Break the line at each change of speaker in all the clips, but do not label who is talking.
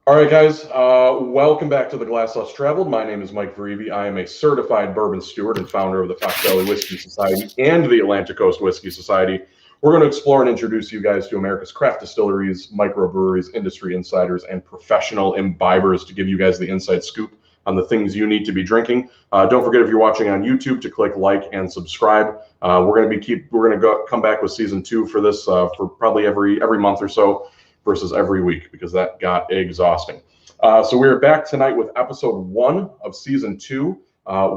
All right, guys, welcome back to the Glass Less Traveled. My name is Mike Verivi. I am a certified bourbon steward and founder of the Fox Valley Whiskey Society and the Atlantic Coast Whiskey Society. We're going to explore and introduce you guys to America's craft distilleries, microbreweries, industry insiders, and professional imbibers to give you guys the inside scoop on the things you need to be drinking. Don't forget, if you're watching on YouTube, to click like and subscribe. We're going to come back with season 2 for this for probably every month or so, versus every week, because that got exhausting. So we're back tonight with episode 1 of season 2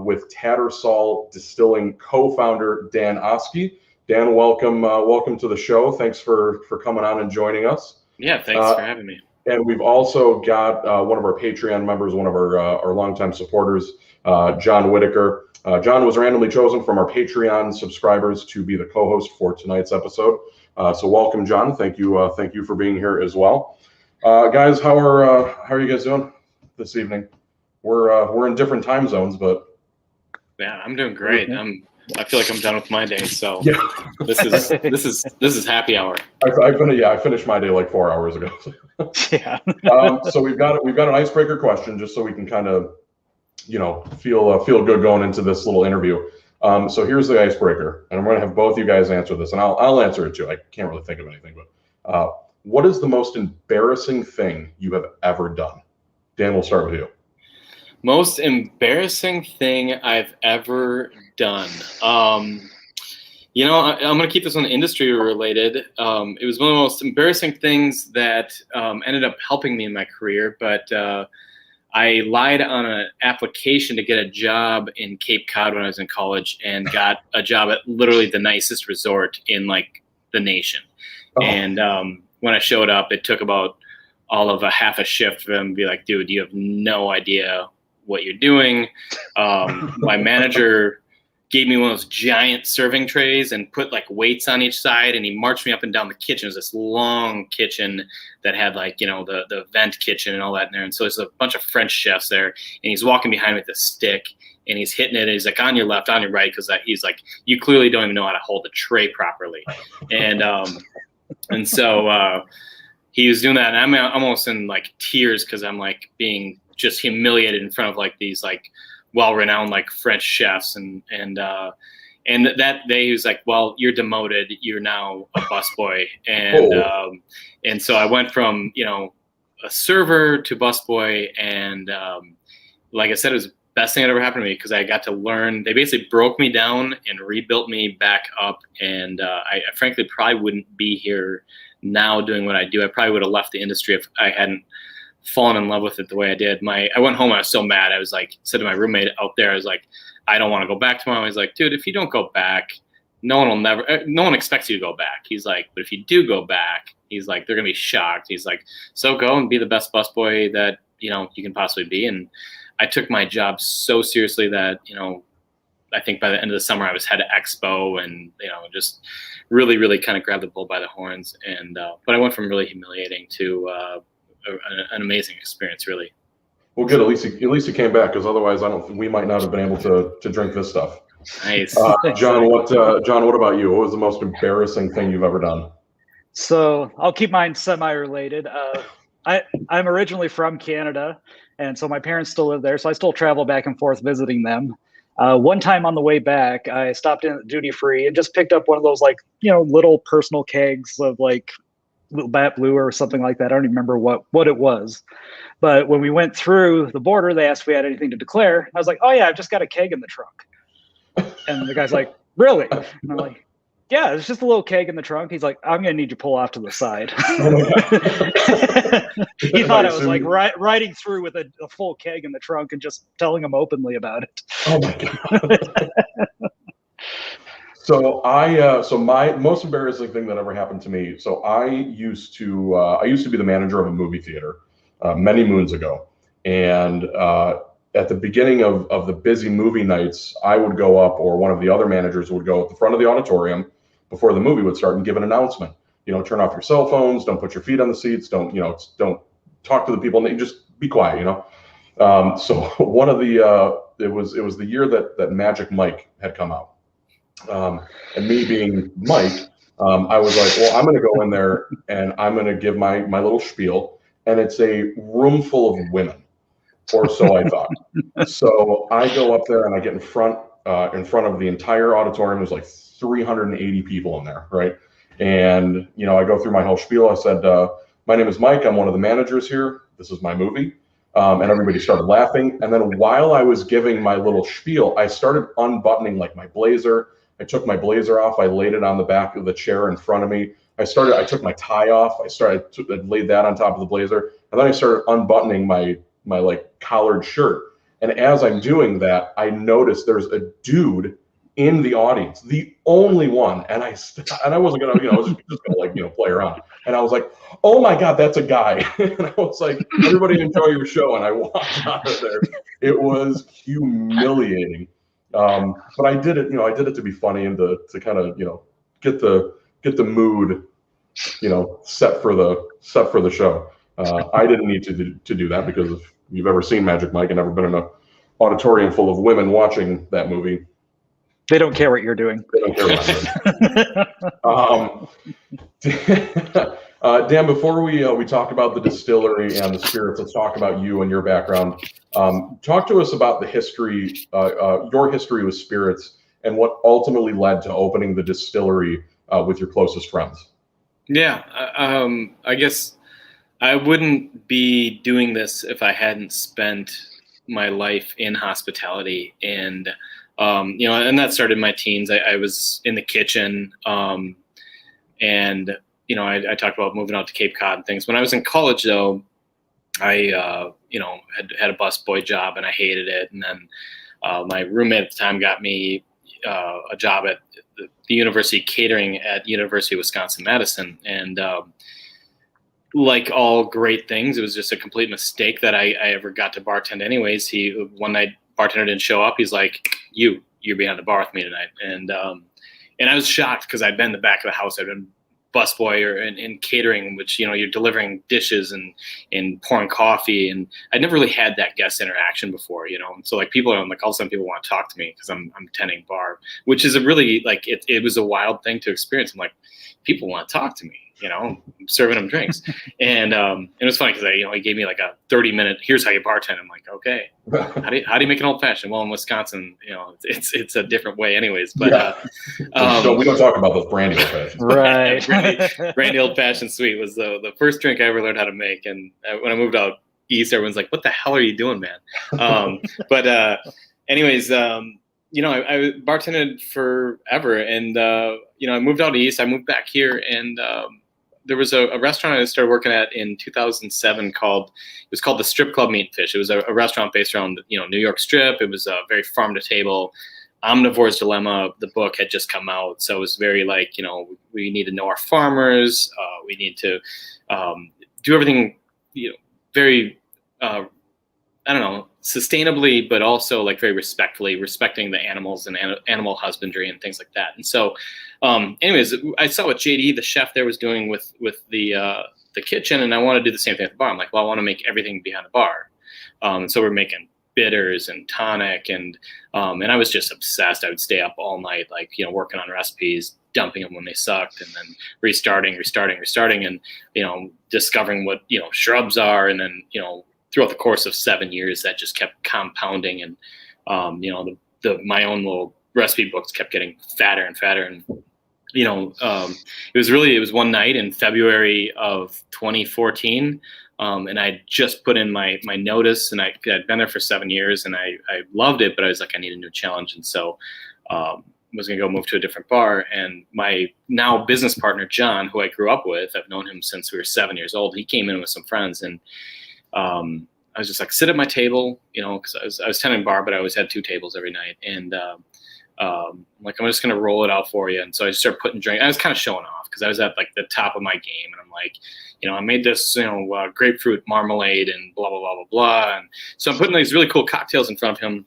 with Tattersall Distilling co-founder Dan Oskey. Dan, welcome to the show. Thanks for coming on and joining us.
Yeah, thanks for having me.
And we've also got one of our Patreon members, one of our longtime supporters, John Whitaker. John was randomly chosen from our Patreon subscribers to be the co-host for tonight's episode. So welcome, John. Thank you for being here as well. Guys, how are you guys doing this evening? We're in different time zones, but
yeah, I'm doing great. I feel like I'm done with my day, so
yeah.
this is happy hour.
I finished my day like 4 hours ago.
Yeah.
So we've got an icebreaker question, just so we can kind of feel good going into this little interview. So here's the icebreaker, and I'm going to have both you guys answer this, and I'll answer it too. I can't really think of anything, but what is the most embarrassing thing you have ever done? Dan, we'll start with you.
Most embarrassing thing I've ever done. I'm going to keep this one industry related. It was one of the most embarrassing things that ended up helping me in my career, but I lied on an application to get a job in Cape Cod when I was in college, and got a job at literally the nicest resort in like the nation. Oh. And when I showed up, it took about all of a half a shift for them to be like, dude, you have no idea what you're doing. My manager gave me one of those giant serving trays and put like weights on each side, and he marched me up and down the kitchen. It was this long kitchen that had like, the vent kitchen and all that in there. And so there's a bunch of French chefs there, and he's walking behind me with a stick, and he's hitting it. And he's like, on your left, on your right. Cause he's like, you clearly don't even know how to hold a tray properly. And so he was doing that, and I'm almost in like tears, cause I'm like being just humiliated in front of like these like well-renowned like French chefs, and that day he was like, well, you're demoted, you're now a busboy. And so I went from a server to busboy, and like I said, it was the best thing that ever happened to me, because I got to learn. They basically broke me down and rebuilt me back up, and I frankly probably wouldn't be here now doing what I do. I probably would have left the industry if I hadn't fallen in love with it the way I did. I went home, I was so mad. I was like, said to my roommate out there, I was like, I don't want to go back tomorrow. He's like, dude, if you don't go back, no one expects you to go back. He's like, but if you do go back, he's like, they're going to be shocked. He's like, so go and be the best busboy that, you can possibly be. And I took my job so seriously that, I think by the end of the summer I was head of expo, and, just really, really kind of grabbed the bull by the horns. And, but I went from really humiliating to, an amazing experience, really.
Well, good. At least you came back, because otherwise, we might not have been able to drink this stuff.
Nice.
John, what about you? What was the most embarrassing thing you've ever done?
So I'll keep mine semi-related. I'm originally from Canada, and so my parents still live there, so I still travel back and forth visiting them. One time on the way back, I stopped in at duty free and just picked up one of those like little personal kegs of like Little Bat Blue or something like that. I don't even remember what it was. But when we went through the border, they asked if we had anything to declare. I was like, oh yeah, I've just got a keg in the trunk. And the guy's like, really? And I'm like, yeah, it's just a little keg in the trunk. He's like, I'm going to need you to pull off to the side. He thought I was like riding through with a full keg in the trunk and just telling him openly about it.
Oh my God. So my most embarrassing thing that ever happened to me. So I used to be the manager of a movie theater many moons ago, and at the beginning of the busy movie nights, I would go up, or one of the other managers would go at the front of the auditorium before the movie would start and give an announcement. Turn off your cell phones, don't put your feet on the seats, don't talk to the people, just be quiet. So one of the it was the year that Magic Mike had come out. And me being Mike, I was like, well, I'm going to go in there and I'm going to give my little spiel. and it's a room full of women, or so I thought. So I go up there and I get in front of the entire auditorium. There's like 380 people in there, right? And I go through my whole spiel. I said, "My name is Mike. I'm one of the managers here. This is my movie." And everybody started laughing. And then while I was giving my little spiel, I started unbuttoning like my blazer. I took my blazer off. I laid it on the back of the chair in front of me. I took my tie off. I laid that on top of the blazer. And then I started unbuttoning my like collared shirt. And as I'm doing that, I noticed there's a dude in the audience, the only one. And I wasn't gonna, I was just gonna like, play around. And I was like, "Oh my God, that's a guy." And I was like, "Everybody enjoy your show." And I walked out of there. It was humiliating. But I did it, I did it to be funny and to kind of, get the mood, set for the show. I didn't need to do that, because if you've ever seen Magic Mike and never been in an auditorium full of women watching that movie,
they don't care what you're doing.
They don't care what I'm doing. Dan, before we talk about the distillery and the spirits, let's talk about you and your background. Talk to us about the history, your history with spirits, and what ultimately led to opening the distillery with your closest friends.
Yeah, I guess I wouldn't be doing this if I hadn't spent my life in hospitality, and and that started in my teens. I was in the kitchen, and I talked about moving out to Cape Cod and things. When I was in college, though, I had a busboy job and I hated it. And then my roommate at the time got me a job at the university catering at University of Wisconsin-Madison, and like all great things, it was just a complete mistake that I ever got to bartend. Anyways, one night bartender didn't show up. He's like, "You're behind the bar with me tonight," and I was shocked, because I'd been in the back of the house. I'd been busboy or in catering, which you're delivering dishes and pouring coffee, and I'd never really had that guest interaction before, and so like people are like, all of a sudden people want to talk to me because I'm tending bar, which is a really like it was a wild thing to experience. I'm like, people want to talk to me, I'm serving them drinks, and it was funny because he gave me like a 30-minute, here's how you bartend. I'm like, okay, how do you make an old fashioned? Well, in Wisconsin, it's a different way, anyways. But
so we don't talk about those brandy old fashions,
right? Brandy old fashioned sweet was the first drink I ever learned how to make, and when I moved out east, everyone's like, "What the hell are you doing, man?" But anyways. I bartended forever, and I moved out east. I moved back here, and there was a restaurant I started working at in 2007 called the Strip Club Meat and Fish. It was a restaurant based around New York Strip. It was very farm to table. Omnivore's Dilemma, the book, had just come out, so it was very like we need to know our farmers. We need to do everything very I don't know, sustainably, but also like very respectfully, respecting the animals and animal husbandry and things like that. And so, anyways, I saw what JD, the chef there, was doing with the kitchen, and I want to do the same thing at the bar. I'm like, well, I want to make everything behind the bar. And so we're making bitters and tonic, and I was just obsessed. I would stay up all night, like working on recipes, dumping them when they sucked, and then restarting, and discovering what shrubs are, and then throughout the course of 7 years, that just kept compounding, and my own little recipe books kept getting fatter and fatter, and it was one night in February of 2014, and I just put in my notice, and I'd been there for 7 years, and I loved it, but I was like, I need a new challenge, and so was going to go move to a different bar. And my now business partner, John, who I grew up with, I've known him since we were 7 years old. He came in with some friends, and I was just like, sit at my table, because I was tending bar, but I always had 2 tables every night. And I'm just going to roll it out for you. And so I just started putting drinks. I was kind of showing off because I was at like the top of my game. And I'm like, I made this, grapefruit marmalade and blah, blah, blah, blah, blah. And so I'm putting these really cool cocktails in front of him.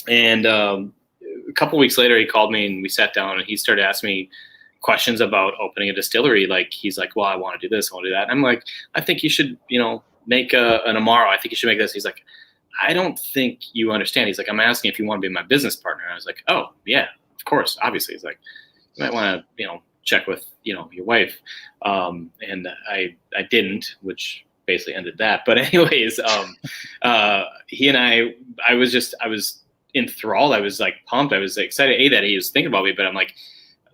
And a couple weeks later, he called me and we sat down, and he started asking me questions about opening a distillery. Like, he's like, well, I want to do this, I want to do that. And I'm like, I think you should, make an Amaro. I think you should make this. He's like, I don't think you understand. He's like, I'm asking if you want to be my business partner. And I was like, oh yeah, of course, obviously. He's like, you might want to, check with, your wife. And I didn't, which basically ended that. But anyways, he and I was enthralled. I was like pumped. I was excited that he was thinking about me, but I'm like,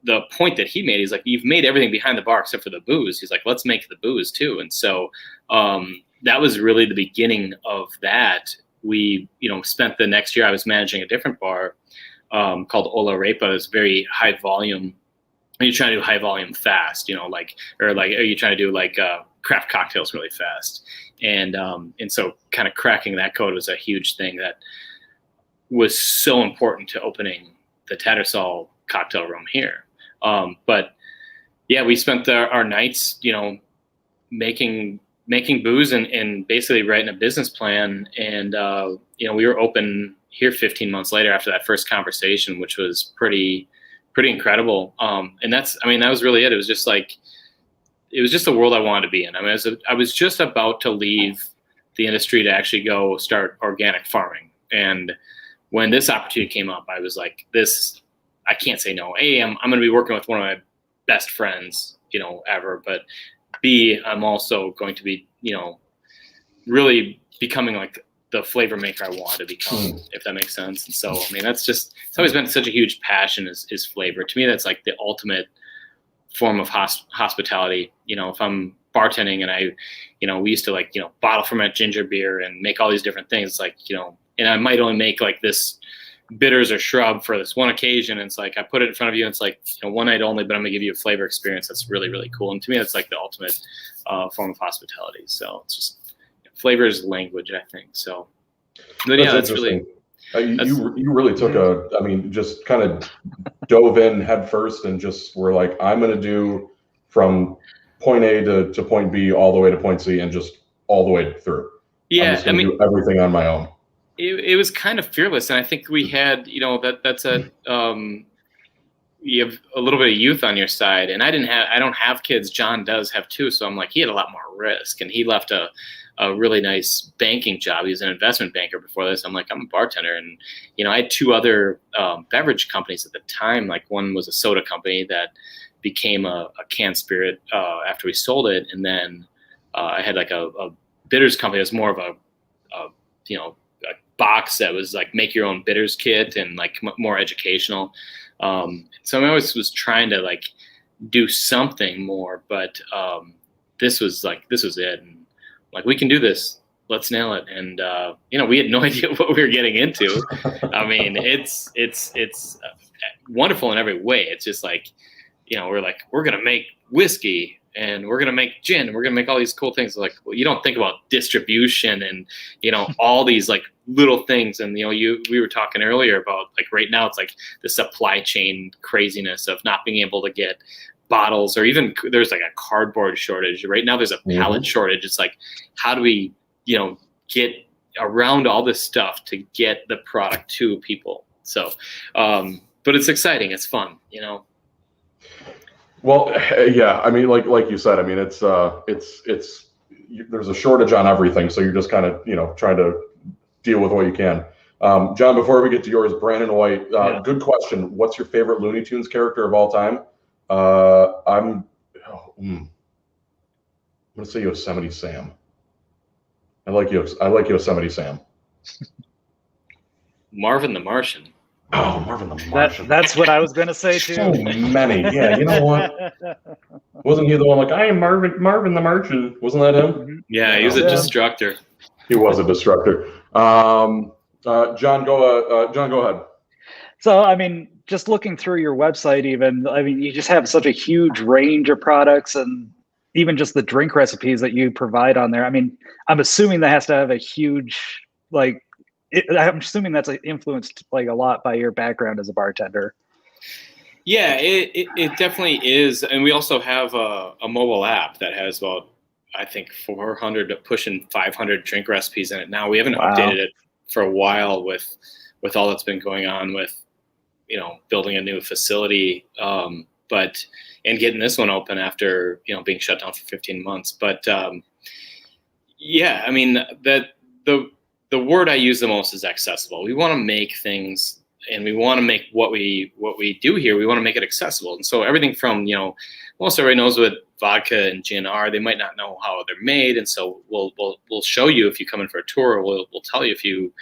the point that he made, he's like, you've made everything behind the bar except for the booze. He's like, let's make the booze too. And so that was really the beginning of that. We, spent the next year, I was managing a different bar called Ola Repa. It's very high volume. Are you trying to do high volume fast, or are you trying to do craft cocktails really fast? And so kind of cracking that code was a huge thing that was so important to opening the Tattersall cocktail room here. But yeah, we spent our nights, making booze and basically writing a business plan. And, we were open here 15 months later after that first conversation, which was pretty incredible. And that was really it. It was just the world I wanted to be in. I mean, I was just about to leave the industry to actually go start organic farming. And when this opportunity came up, I was like, I can't say no. A, I'm going to be working with one of my best friends, ever. But B, I'm also going to be, really becoming like the flavor maker I want to become, if that makes sense. And so, I mean, it's always been such a huge passion is flavor. To me, that's like the ultimate form of hospitality. If I'm bartending and we used to bottle ferment ginger beer and make all these different things. It's like, and I might only make like this bitters or shrub for this one occasion. And it's like, I put it in front of you and it's like, one night only, but I'm gonna give you a flavor experience that's really, really cool. And to me, that's like the ultimate form of hospitality. So it's just flavor is language, I think. So, but yeah, that's really,
you really took just kind of dove in head first and just were like, I'm going to do from point A to point B all the way to point C and just all the way through.
Yeah.
I'm just do everything on my own.
It was kind of fearless. And I think we had, that's you have a little bit of youth on your side, and I don't have kids. John does have two. So I'm like, he had a lot more risk, and he left a really nice banking job. He was an investment banker before this. I'm like, I'm a bartender. And, I had two other beverage companies at the time. Like one was a soda company that became a canned spirit after we sold it. And then I had like a bitters company that was more of a box that was like make your own bitters kit and like more educational. So I always was trying to like do something more, but this was it. And like, we can do this. Let's nail it. And, we had no idea what we were getting into. I mean, it's wonderful in every way. It's just like, we're going to make whiskey and we're going to make gin and we're going to make all these cool things. Like, well, you don't think about distribution and, all these like little things. And, we were talking earlier about like right now it's like the supply chain craziness of not being able to get bottles, or even there's like a cardboard shortage right now. There's a pallet shortage. It's like, how do we, get around all this stuff to get the product to people? So, but it's exciting. It's fun,
Well, yeah. I mean, like you said, I mean, it's there's a shortage on everything. So you're just kind of, trying to deal with what you can. John, before we get to yours, Brandon White, good question. What's your favorite Looney Tunes character of all time? I'm going to say Yosemite Sam. I like Yosemite Sam.
Marvin the Martian.
Oh, Marvin the Martian.
That's what I was going to say too.
So many. Yeah, you know what? Wasn't he the one like, I am Marvin the Martian? Wasn't that him?
Yeah, he was a destructor.
He was a destructor. John, go ahead.
So, I mean, just looking through your website, you just have such a huge range of products, and even just the drink recipes that you provide on there. I mean, I'm assuming that has to have a huge, I'm assuming that's influenced like a lot by your background as a bartender.
Yeah, it definitely is. And we also have a mobile app that has about, I think, 400 pushing 500 drink recipes in it now. We haven't updated it for a while with all that's been going on with, building a new facility, and getting this one open after, being shut down for 15 months. But yeah, I mean, that the word I use the most is accessible. We want to make things we want to make what we do here, we want to make it accessible. And so everything from, most everybody knows what vodka and gin are. They might not know how they're made, and so we'll show you if you come in for a tour. We'll tell you if you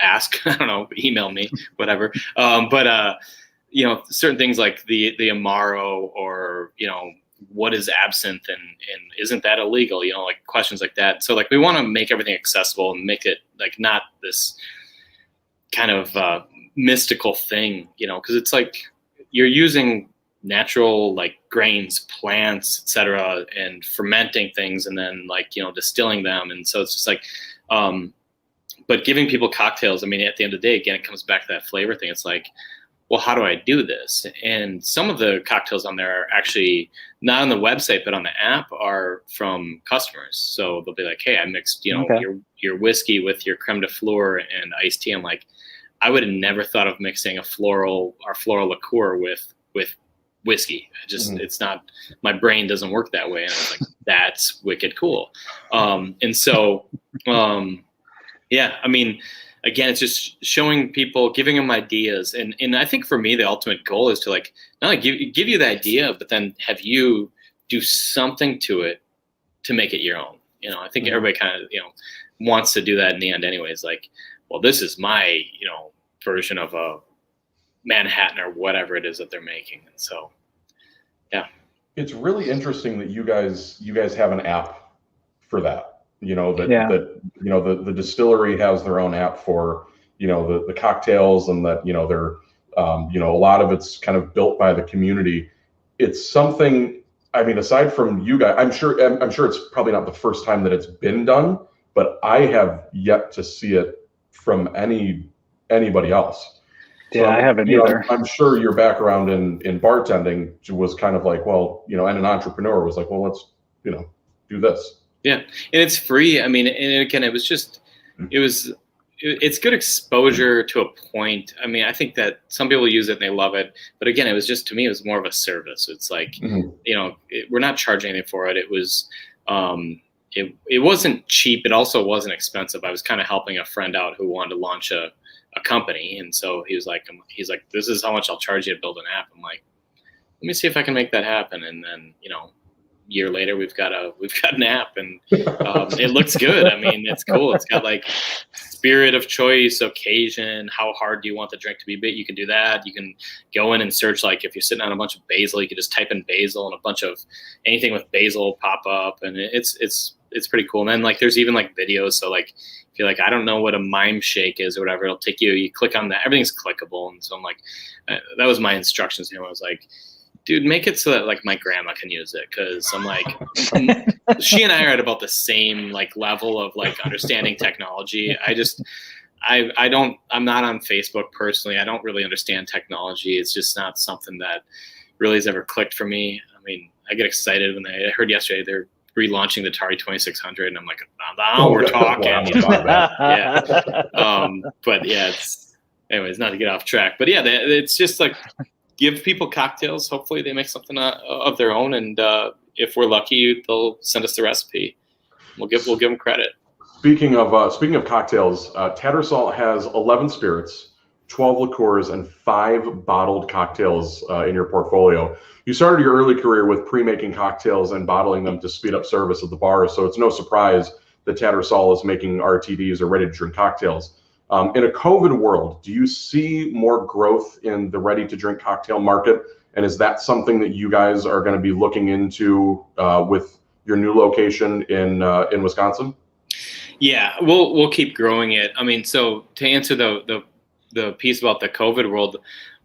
ask. I don't know, email me, whatever. But certain things like the Amaro, or what is absinthe, and isn't that illegal? Like questions like that. So like we want to make everything accessible and make it like not this kind of mystical thing, because it's like you're using natural like grains, plants, etc., and fermenting things, and then like distilling them. And so it's just like but giving people cocktails, I mean, at the end of the day, again, it comes back to that flavor thing. It's like, well, how do I do this? And some of the cocktails on there are actually not on the website, but on the app are from customers. So they'll be like, hey, I mixed your whiskey with your creme de fleur and iced tea. I'm like, I would have never thought of mixing a floral liqueur with whiskey. It's not, my brain doesn't work that way. And I was like, that's wicked cool. And so, yeah, I mean, again, it's just showing people, giving them ideas. And I think for me, the ultimate goal is to like, not only give you the idea, but then have you do something to it to make it your own. I think everybody kind of, wants to do that in the end anyways. Like, well, this is my, version of a Manhattan or whatever it is that they're making. And so, yeah.
It's really interesting that you guys have an app for that. The distillery has their own app for, the cocktails, and that, they're, a lot of it's kind of built by the community. It's something, I mean, aside from you guys, I'm sure it's probably not the first time that it's been done, but I have yet to see it from anybody else.
Yeah, I haven't either.
I'm sure your background in bartending was kind of like, well, and an entrepreneur was like, well, let's, do this.
Yeah. And it's free. I mean, and again, it's good exposure to a point. I mean, I think that some people use it and they love it, but again, it was just, to me, it was more of a service. It's like, we're not charging anything for it. It was, it wasn't cheap. It also wasn't expensive. I was kind of helping a friend out who wanted to launch a company. And so he's like, this is how much I'll charge you to build an app. I'm like, let me see if I can make that happen. And then, year later, we've got an app, and it looks good. I mean, it's cool. It's got like spirit of choice, occasion, how hard do you want the drink to be? But you can do that. You can go in and search, like if you're sitting on a bunch of basil, you can just type in basil, and a bunch of anything with basil will pop up, and it's pretty cool. And then like there's even like videos. So like if you're like, I don't know what a mime shake is or whatever, it'll take you. You click on that. Everything's clickable. And so I'm like, that was my instructions to him. I was like, dude, make it so that like my grandma can use it, because I'm like, she and I are at about the same like level of like understanding technology. I'm not on Facebook personally. I don't really understand technology. It's just not something that really has ever clicked for me. I mean, I get excited when I heard yesterday they're relaunching the Atari 2600, and I'm like, now we're talking. Yeah. But yeah, anyways, not to get off track, but yeah, it's just like, give people cocktails. Hopefully they make something of their own. And if we're lucky, they'll send us the recipe. We'll give them credit.
Speaking of cocktails, Tattersall has 11 spirits, 12 liqueurs, and 5 bottled cocktails in your portfolio. You started your early career with pre-making cocktails and bottling them to speed up service at the bar. So it's no surprise that Tattersall is making RTDs, or ready-to-drink cocktails. In a COVID world, do you see more growth in the ready-to-drink cocktail market? And is that something that you guys are going to be looking into with your new location in Wisconsin? Yeah,
we'll keep growing it. I mean, so to answer the piece about the COVID world,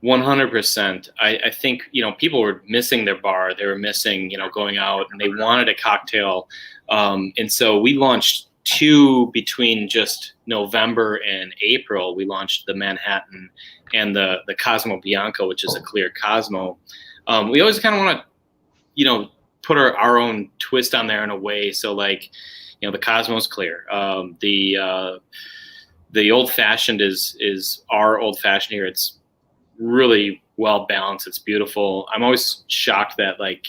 100%. I think people were missing their bar. They were missing going out, and they wanted a cocktail. And so we launched 2 between just November and April. We launched the Manhattan and the Cosmo Bianca, which is a clear Cosmo. We always kind of want to, put our own twist on there in a way. So like, the Cosmo's clear. The old fashioned is our old fashioned here. It's really well balanced. It's beautiful. I'm always shocked that like,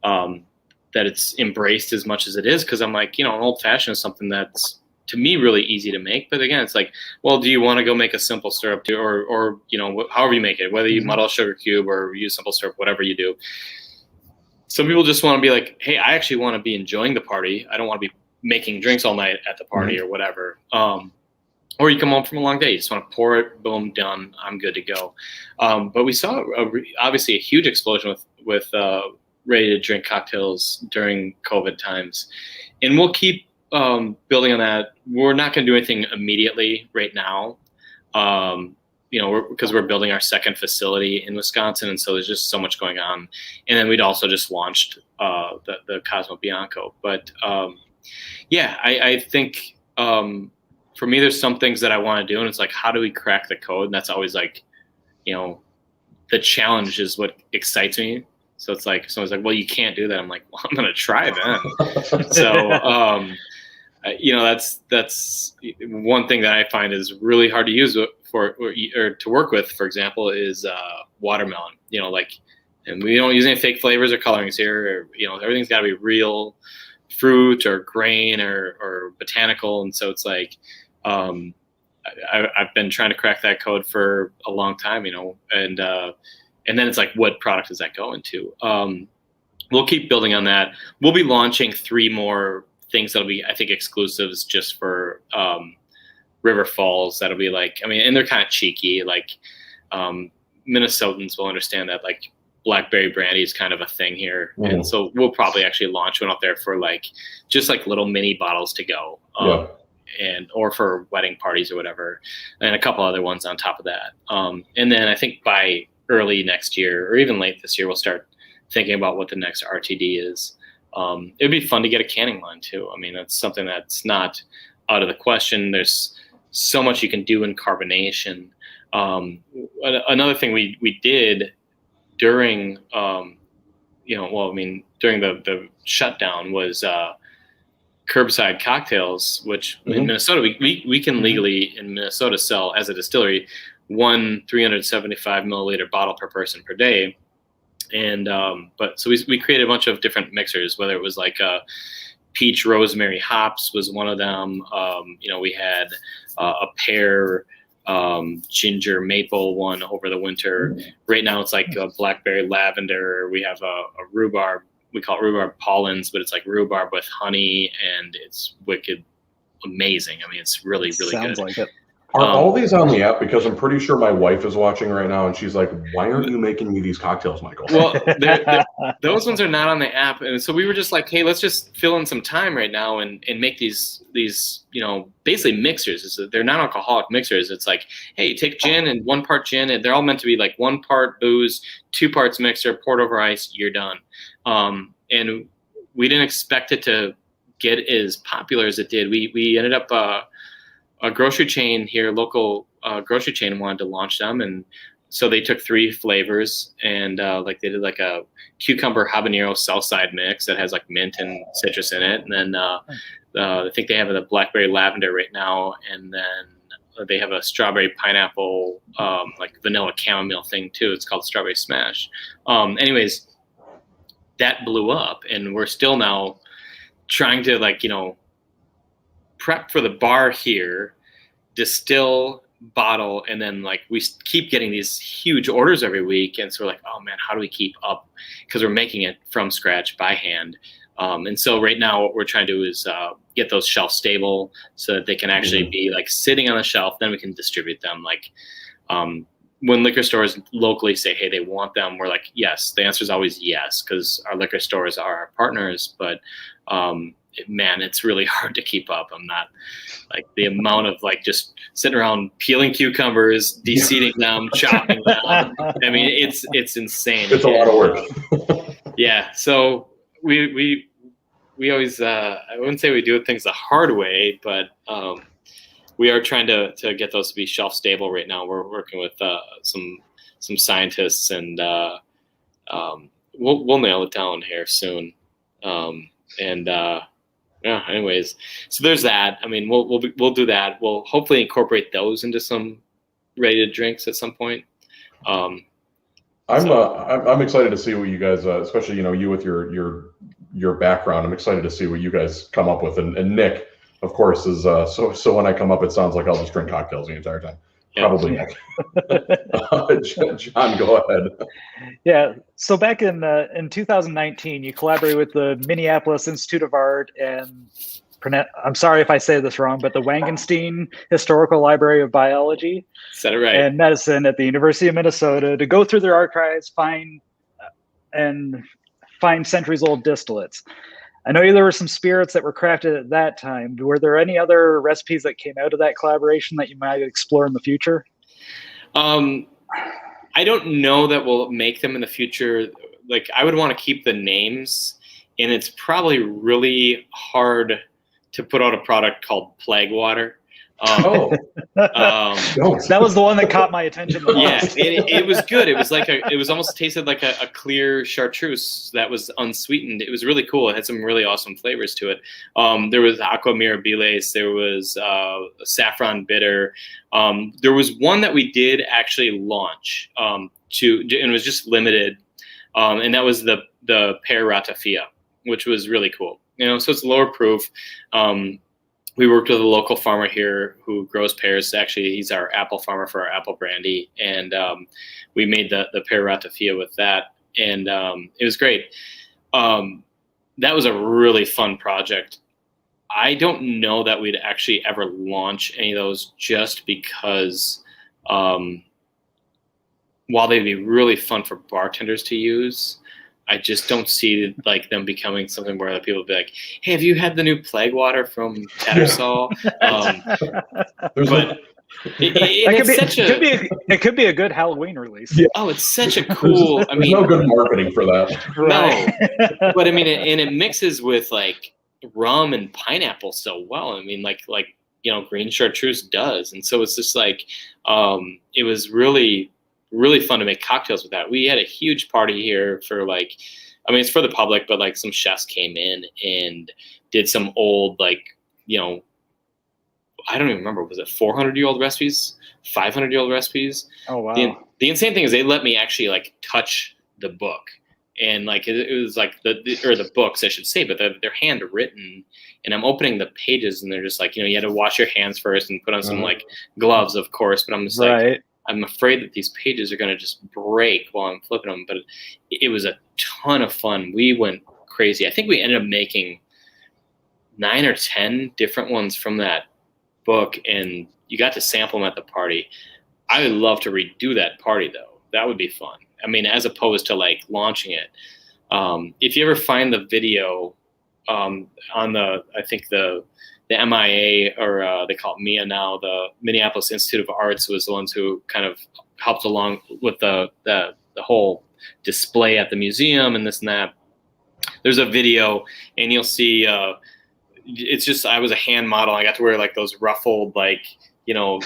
that it's embraced as much as it is, because I'm like, an old fashioned is something that's to me, really easy to make. But again, it's like, well, do you want to go make a simple syrup too, or however you make it, whether you muddle sugar cube or use simple syrup, whatever you do. Some people just want to be like, hey, I actually want to be enjoying the party. I don't want to be making drinks all night at the party or whatever. Or you come home from a long day, you just want to pour it, boom, done, I'm good to go. But we saw obviously a huge explosion with ready-to-drink cocktails during COVID times. And we'll keep building on that. We're not going to do anything immediately right now, because we're building our second facility in Wisconsin, and so there's just so much going on. And then we'd also just launched the Cosmo Bianca. But I think for me, there's some things that I want to do, and it's like, how do we crack the code? And that's always like, the challenge is what excites me. So it's like, someone's like, well, you can't do that. I'm like, well, I'm going to try then. So, that's one thing that I find is really hard to use or to work with, for example, is watermelon. And we don't use any fake flavors or colorings here. Everything's got to be real fruit or grain or botanical. And so it's like, I've been trying to crack that code for a long time, and then it's like, what product does that go into? We'll keep building on that. We'll be launching 3 more things that'll be, I think, exclusives just for River Falls. That'll be like, and they're kind of cheeky. Like Minnesotans will understand that like blackberry brandy is kind of a thing here. And so we'll probably actually launch one up there for like, just like little mini bottles to go. Or for wedding parties or whatever, and a couple other ones on top of that. And then I think by early next year or even late this year, we'll start thinking about what the next RTD is. It'd be fun to get a canning line too. That's something that's not out of the question. There's so much you can do in carbonation. Another thing we did during, during the shutdown was Curbside Cocktails, which in Minnesota, we can legally in Minnesota sell as a distillery 1 375 milliliter bottle per person per day. And so we created a bunch of different mixers, whether it was like peach rosemary hops was one of them. We had a pear ginger maple one over the winter. Right now it's like a blackberry lavender. We have a rhubarb. We call it rhubarb pollens, but it's like rhubarb with honey, and it's wicked amazing. It's really, really
Sounds
good.
Like it.
Are all these on the app? Because I'm pretty sure my wife is watching right now, and she's like, "Why aren't you making me these cocktails, Michael?"
Well, those ones are not on the app, and so we were just like, "Hey, let's just fill in some time right now and make these basically mixers. They're non-alcoholic mixers. It's like, hey, take gin and 1 part gin, and they're all meant to be like 1 part booze, 2 parts mixer, poured over ice, you're done." And we didn't expect it to get as popular as it did. We ended up a grocery chain here, local grocery chain, wanted to launch them, and so they took 3 flavors and they did like a cucumber habanero Southside mix that has like mint and citrus in it, and then I think they have the blackberry lavender right now, and then they have a strawberry pineapple like vanilla chamomile thing too. It's called Strawberry Smash. Anyways, that blew up, and we're still now trying to prep for the bar here, distill, bottle, and then we keep getting these huge orders every week, and so we're like, oh man, how do we keep up? Because we're making it from scratch by hand. And so right now what we're trying to do is get those shelf stable so that they can actually be sitting on the shelf. Then we can distribute them. When liquor stores locally say, hey, they want them, we're like, yes. The answer is always yes, because our liquor stores are our partners. But man, it's really hard to keep up. I'm not the amount of just sitting around peeling cucumbers, de-seeding them, chopping them. It's insane.
It's a lot of work.
Yeah. So we always, I wouldn't say we do things the hard way, but we are trying to get those to be shelf stable right now. We're working with some scientists, and we'll nail it down here soon. Anyways, so there's that. We'll do that. We'll hopefully incorporate those into some ready to drinks at some point.
I'm excited to see what you guys, especially you with your background. I'm excited to see what you guys come up with. And Nick, of course, is so when I come up, it sounds like I'll just drink cocktails the entire time.
Yeah.
Probably not. John, go ahead.
Yeah. So back in 2019, you collaborated with the Minneapolis Institute of Art and I'm sorry if I say this wrong, but the Wangenstein Historical Library of Biology
Said it right.
and Medicine at the University of Minnesota to go through their archives, find centuries-old distillates. I know there were some spirits that were crafted at that time. Were there any other recipes that came out of that collaboration that you might explore in the future?
I don't know that we'll make them in the future. Like, I would want to keep the names, and it's probably really hard to put out a product called Plague Water.
That was the one that caught my attention the most.
Yeah, it was good. It was almost tasted like a clear chartreuse that was unsweetened. It was really cool. It had some really awesome flavors to it. There was aqua mirabilis. There was saffron bitter. There was one that we did actually launch and it was just limited, and that was the pear ratafia, which was really cool. So it's lower proof. We worked with a local farmer here who grows pears. Actually, he's our apple farmer for our apple brandy, and we made the pear ratafia with that, and it was great. That was a really fun project. I don't know that we'd actually ever launch any of those, just because while they'd be really fun for bartenders to use, I just don't see like them becoming something where people will be like, "Hey, have you had the new Plague Water from Tattersall?" But
it could be a good Halloween release.
Yeah.
Oh, it's such a cool.
There's no good marketing for that.
Right.
No, but I mean, and it mixes with like rum and pineapple so well. I mean, like green chartreuse does, and so it's just like it was really fun to make cocktails with that. We had a huge party here for it's for the public, but like some chefs came in and did some old I don't even remember, was it 400-year-old recipes, 500-year-old recipes?
Oh wow.
The insane thing is they let me actually like touch the book, and like it was like the books I should say, but they're handwritten, and I'm opening the pages and they're just like, you had to wash your hands first and put on some like gloves, of course, but I'm just like, I'm afraid that these pages are going to just break while I'm flipping them. But it was a ton of fun. We went crazy. I think we ended up making 9 or 10 different ones from that book, and you got to sample them at the party. I would love to redo that party, though. That would be fun. I mean, as opposed to like launching it. If you ever find the video on the MIA, or they call it MIA now, the Minneapolis Institute of Arts was the ones who kind of helped along with the whole display at the museum and this and that. There's a video, and you'll see it's just, I was a hand model. I got to wear like those ruffled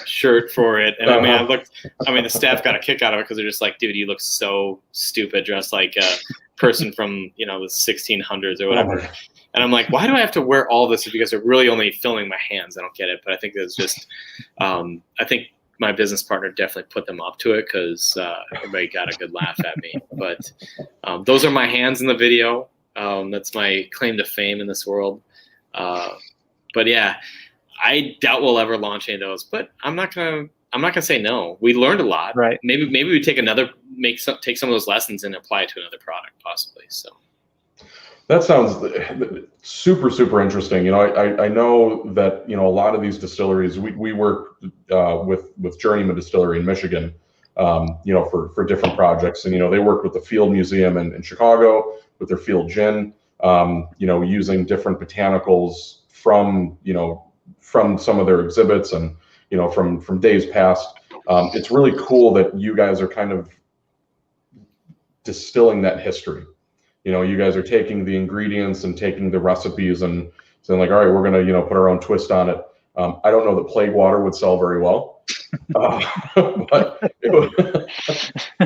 shirt for it, and the staff got a kick out of it because they're just like, dude, you look so stupid dressed like a person from the 1600s or whatever. And I'm like, why do I have to wear all this? Because they're really only filming my hands. I don't get it. But I think it's just, I think my business partner definitely put them up to it because everybody got a good laugh at me. But those are my hands in the video. That's my claim to fame in this world. But yeah, I doubt we'll ever launch any of those. But I'm not gonna say no. We learned a lot.
Right.
Maybe we take some of those lessons and apply it to another product possibly. So.
That sounds super, super interesting. I know that, a lot of these distilleries, we work with Journeyman Distillery in Michigan, for different projects. And, they work with the Field Museum in Chicago with their field gin, using different botanicals from some of their exhibits and, from days past. It's really cool that you guys are kind of distilling that history. You guys are taking the ingredients and taking the recipes and saying like, all right, we're going to, put our own twist on it. I don't know that Plague Water would sell very well, but it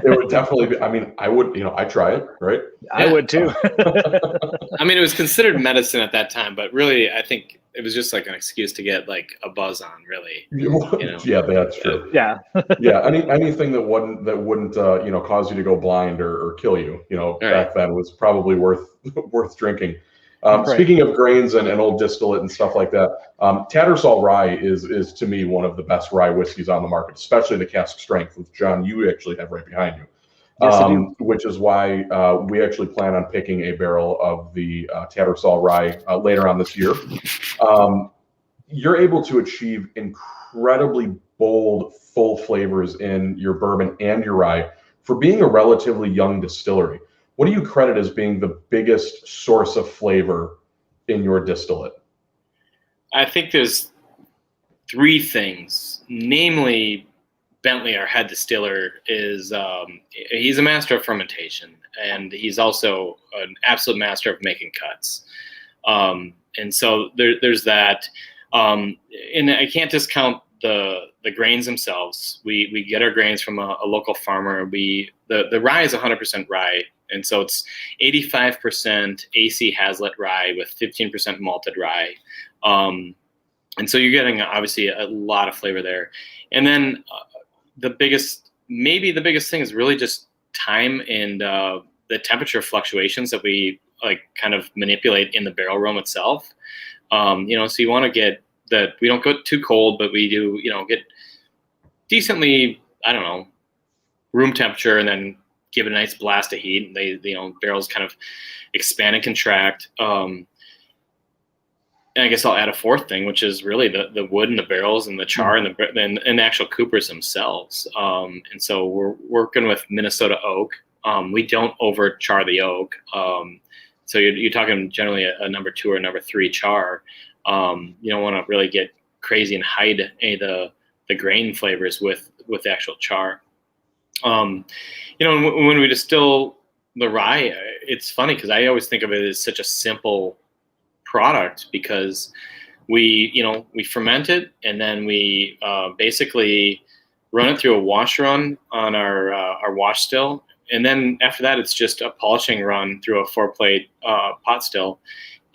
would definitely be, I would, I'd try it, right?
I would too.
It was considered medicine at that time, but really, I think it was just like an excuse to get like a buzz on, really.
Yeah, that's true.
Yeah.
Yeah. Anything that wouldn't cause you to go blind or kill you,
Right.
Back then was probably worth drinking.
Right.
Speaking of grains and old distillate and stuff like that, Tattersall rye is to me one of the best rye whiskeys on the market, especially the cask strength, which John, you actually have right behind you.
Yes, I do.
Which is why we actually plan on picking a barrel of the Tattersall rye later on this year. You're able to achieve incredibly bold, full flavors in your bourbon and your rye for being a relatively young distillery. What do you credit as being the biggest source of flavor in your distillate?
I think there's three things. Namely, Bentley, our head distiller, is he's a master of fermentation, and he's also an absolute master of making cuts. And so there's that. And I can't discount the grains themselves. We get our grains from a local farmer. The rye is 100% rye, and so it's 85% AC Hazlitt rye with 15% malted rye. And so you're getting obviously a lot of flavor there. And then maybe the biggest thing is really just time and the temperature fluctuations that we like kind of manipulate in the barrel room itself. So you want to get that we don't go too cold, but we do, get decently, room temperature, and then give it a nice blast of heat. Barrels kind of expand and contract. And I guess I'll add a fourth thing, which is really the wood in the barrels and the char and the actual coopers themselves. And so we're working with Minnesota oak. We don't over char the oak. So you're talking generally a number 2 or number 3 char. You don't want to really get crazy and hide any of the grain flavors with the actual char. When we distill the rye, it's funny because I always think of it as such a simple product because we ferment it and then we basically run it through a wash run on our wash still. And then after that, it's just a polishing run through a 4-plate pot still.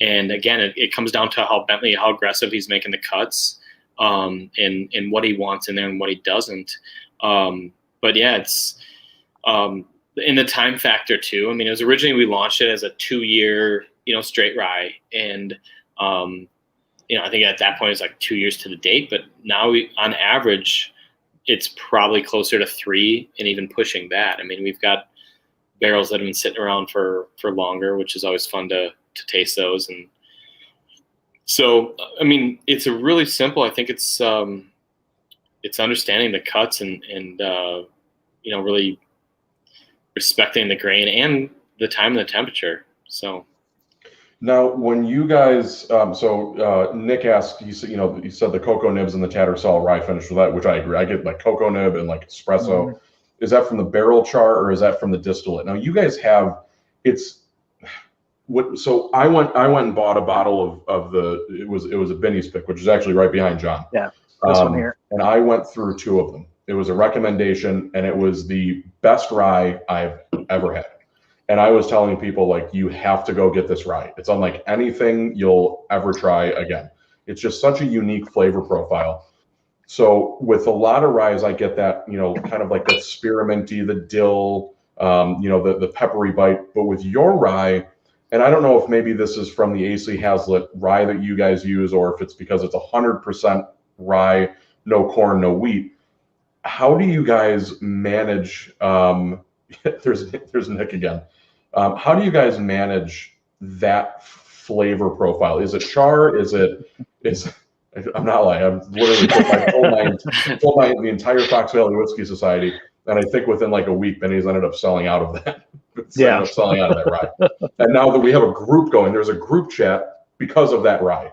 And again, it comes down to how aggressive he's making the cuts, and what he wants in there and what he doesn't. But yeah, it's in the time factor too. I mean, it was originally we launched it as a 2-year, straight rye, and I think at that point it's like 2 years to the date. But now on average, it's probably closer to 3 and even pushing that. I mean, we've got barrels that have been sitting around for longer, which is always fun to taste those. And so, I mean, it's a really simple, I think it's understanding the cuts and really respecting the grain and the time and the temperature. So
now when you guys, Nick asked, you said the cocoa nibs and the Tattersall rye finish with that, which I agree. I get like cocoa nib and like espresso. Mm-hmm. Is that from the barrel char or is that from the distillate? Now you guys have, so I went and bought a bottle of it was a Benny's pick, which is actually right behind John.
Yeah, this one here.
And I went through 2 of them. It was a recommendation, and it was the best rye I've ever had. And I was telling people, like, you have to go get this rye. It's unlike anything you'll ever try again. It's just such a unique flavor profile. So with a lot of ryes, I get that, kind of like that spearminty, the dill, the peppery bite. But with your rye, and I don't know if maybe this is from the AC Hazlitt rye that you guys use, or if it's because it's 100% rye, no corn, no wheat. How do you guys manage? There's Nick again. How do you guys manage that flavor profile? Is it char? I'm not lying. I'm literally told the entire Fox Valley Whiskey Society, and I think within like a week, Benny's ended up selling out of that. Selling out of that rye. And now that we have a group going, there's a group chat because of that rye.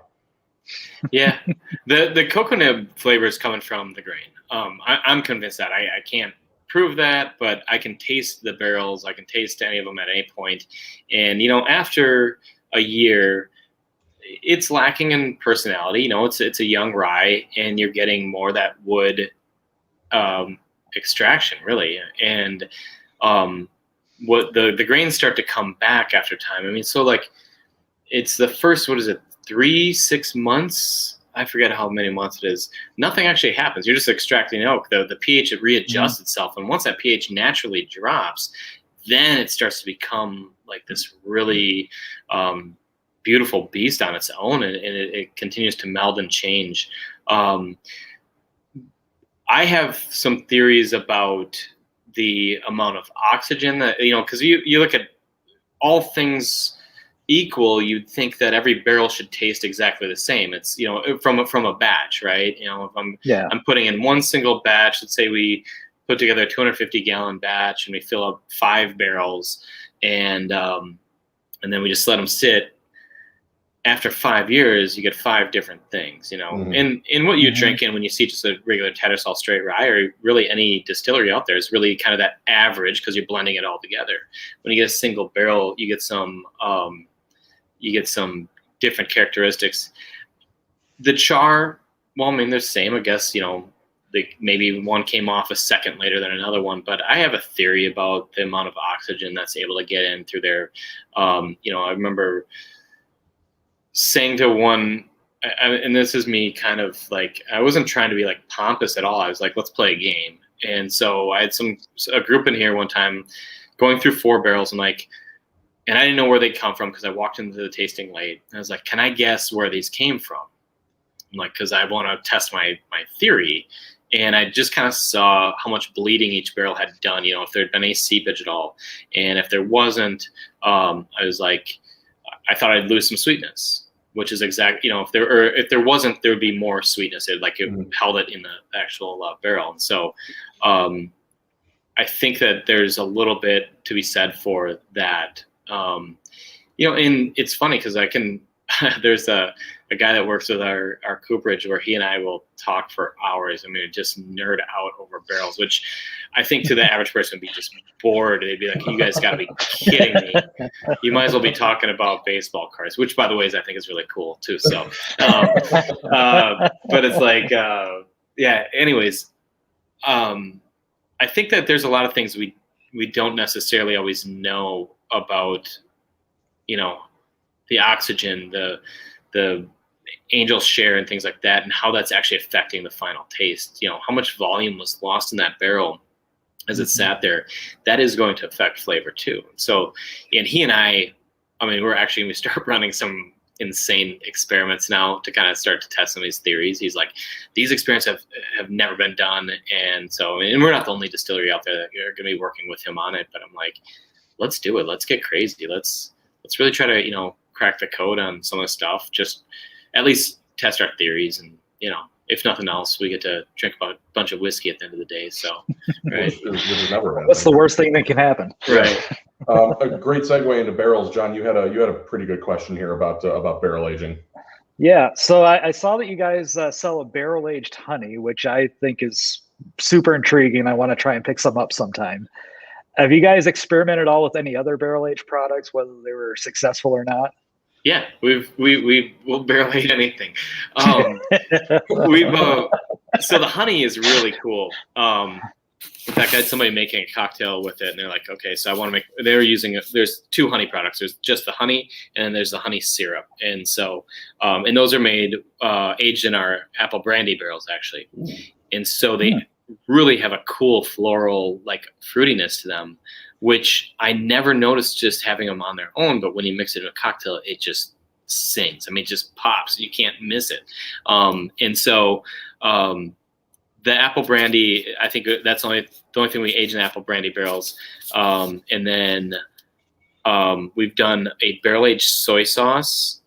Yeah,
the cocoa nib flavor is coming from the grain. I'm convinced that. I can't prove that, but I can taste the barrels. I can taste any of them at any point. And, after a year, it's lacking in personality. It's a young rye, and you're getting more of that wood extraction, really. And what the grains start to come back after time. I mean, so like it's the first, 3-6 months? I forget how many months it is. Nothing actually happens. You're just extracting oak. The pH, it readjusts itself. And once that pH naturally drops, then it starts to become like this really beautiful beast on its own, and it continues to meld and change. I have some theories about the amount of oxygen that, because you look at all things equal, you'd think that every barrel should taste exactly the same. It's, from a batch, right? If I'm putting in one single batch, let's say we put together a 250-gallon batch and we fill up 5 barrels, and then we just let them sit. After 5 years, you get 5 different things,
Mm-hmm.
and what you drink in when you see just a regular Tattersall straight rye, or really any distillery out there, is really kind of that average, because you're blending it all together. When you get a single barrel, you get some different characteristics. The char, well, I mean, they're the same, I guess. Maybe one came off a second later than another one, but I have a theory about the amount of oxygen that's able to get in through there. I remember saying to one, and this is me kind of like, I wasn't trying to be like pompous at all. I was like, let's play a game. And so I had a group in here one time going through 4 barrels, and I didn't know where they come from, because I walked into the tasting late. I was like, can I guess where these came from? I'm like, because I want to test my theory. And I just kind of saw how much bleeding each barrel had done, if there had been any seepage at all. And if there wasn't, I was like, I thought I'd lose some sweetness, which is exact. If there wasn't, there would be more sweetness. It held it in the actual barrel. And so, I think that there's a little bit to be said for that. And it's funny because there's a guy that works with our cooperage, where he and I will talk for hours. I mean, just nerd out over barrels, which I think to the average person would be just bored. They'd be like, you guys got to be kidding me. You might as well be talking about baseball cards, which, by the way, I think is really cool too. So, but it's like, anyways, I think that there's a lot of things we don't necessarily always know about, the oxygen, the Angel's share and things like that, and how that's actually affecting the final taste. How much volume was lost in that barrel as it sat there. That is going to affect flavor too. So, and he and I mean, we're actually going to start running some insane experiments now to kind of start to test some of these theories. He's like, these experiments have never been done. And so, and we're not the only distillery out there that are going to be working with him on it, but I'm like, let's do it. Let's get crazy. Let's really try to, crack the code on some of the stuff, just at least test our theories. And, if nothing else, we get to drink a bunch of whiskey at the end of the day. So, right.
What's the worst thing that can happen?
Right.
A great segue into barrels, John. You had a pretty good question here about barrel aging.
Yeah. So I saw that you guys sell a barrel aged honey, which I think is super intriguing. I want to try and pick some up sometime. Have you guys experimented at all with any other barrel aged products, whether they were successful or not?
Yeah, we'll barrel age anything. So the honey is really cool. In fact, I had somebody making a cocktail with it, and they're like, okay, so I want to make. They're using there's 2 honey products. There's just the honey, and then there's the honey syrup. And so, and those are made aged in our apple brandy barrels actually. And so they really have a cool floral like fruitiness to them, which I never noticed just having them on their own. But when you mix it in a cocktail, it just sings. I mean, it just pops. You can't miss it. And so the apple brandy, I think that's the only thing we age in apple brandy barrels. And then we've done a barrel aged soy sauce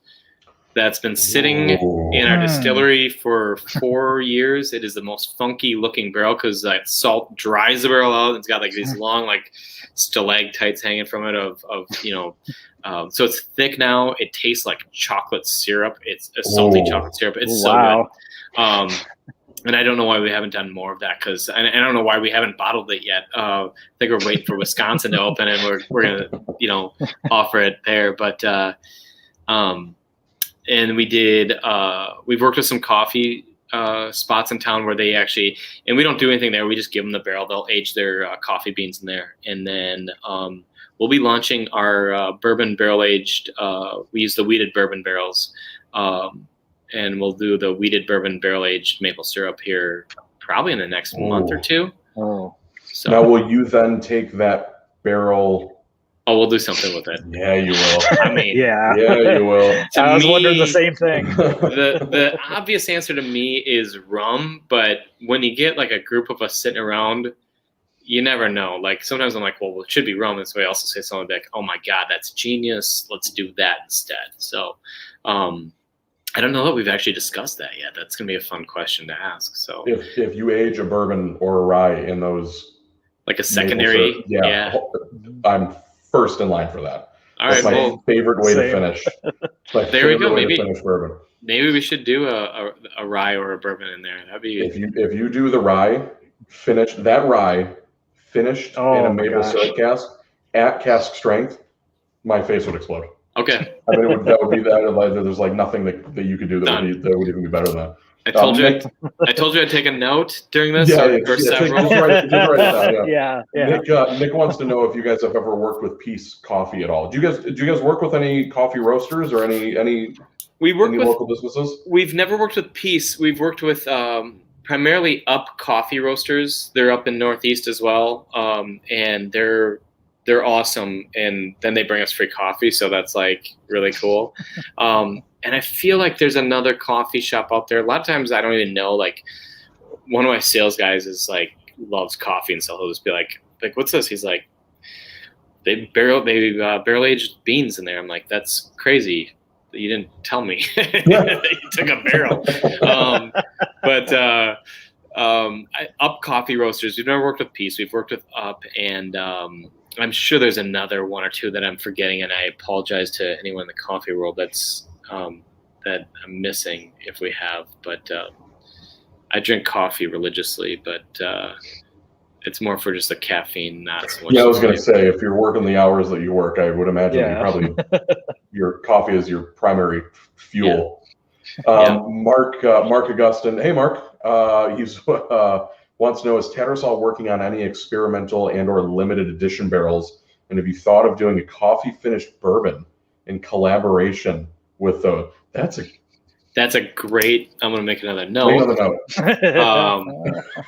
that's been sitting in our distillery for 4 years. It is the most funky looking barrel because that salt dries the barrel out. It's got like these long like stalactites hanging from it so it's thick now. It tastes like chocolate syrup. It's a salty chocolate syrup. It's so good. And I don't know why we haven't done more of that because I don't know why we haven't bottled it yet. I think we're waiting for Wisconsin to open and we're gonna offer it there. But and we did. We've worked with some coffee spots in town where they actually, and we don't do anything there. We just give them the barrel. They'll age their coffee beans in there, and then we'll be launching our bourbon barrel aged. We use the wheated bourbon barrels, and we'll do the wheated bourbon barrel aged maple syrup here probably in the next month or two.
Oh,
so now will you then take that barrel
Oh, we'll do something with it.
Yeah, you will.
I mean,
Yeah.
Yeah, you will.
to
I was
me,
wondering the same thing.
the obvious answer to me is rum, but when you get like a group of us sitting around, you never know. Like sometimes I'm like, well, it should be rum, and somebody else will say something like, oh my god, that's genius. Let's do that instead. So, I don't know that we've actually discussed that yet. That's gonna be a fun question to ask. So,
If you age a bourbon or a rye in those
like a
maple
secondary,
syrup,
yeah.
I'm first in line for that.
All
That's
right,
my
well,
favorite way to
Same.
finish. It's my
There we
favorite
go,
way
maybe-
to finish bourbon.
maybe we should do a rye or a bourbon in there. That'd be
If you do the rye, finished in
Oh
a
my
maple
gosh.
syrup cask at cask strength, my face would explode.
okay.
I mean, that would be that. Like, there's like nothing that you could do that would even be better than that.
I told you.
Nick,
I told you I'd take a note during this
Yeah,
or
yeah,
several.
just write it down. Yeah.
Yeah.
Nick wants to know if you guys have ever worked with Peace Coffee at all. Do you guys work with any coffee roasters or any
We work with.
local businesses?
We've never worked with Peace. We've worked with primarily Up Coffee Roasters. They're up in Northeast as well, and they're awesome. And then they bring us free coffee, so that's like really cool. And I feel like there's another coffee shop out there. A lot of times I don't even know. Like one of my sales guys is like loves coffee, and so he'll just be like what's this? He's like, they barrel aged beans in there. I'm like, that's crazy. You didn't tell me. You took a barrel. Up Coffee Roasters. We've never worked with Peace. We've worked with Up, and I'm sure there's another one or two that I'm forgetting, and I apologize to anyone in the coffee world that I'm missing if we have. But I drink coffee religiously, but it's more for just the caffeine, not so much.
Yeah, I was going to say, if you're working the hours that you work, I would imagine
Yeah.
you probably your coffee is your primary fuel.
Yeah.
Mark Augustin, hey Mark, he's wants to know, is Tattersall working on any experimental and/or limited edition barrels? And have you thought of doing a coffee finished bourbon in collaboration with those? That's
a great. I'm going to make another note.
Make another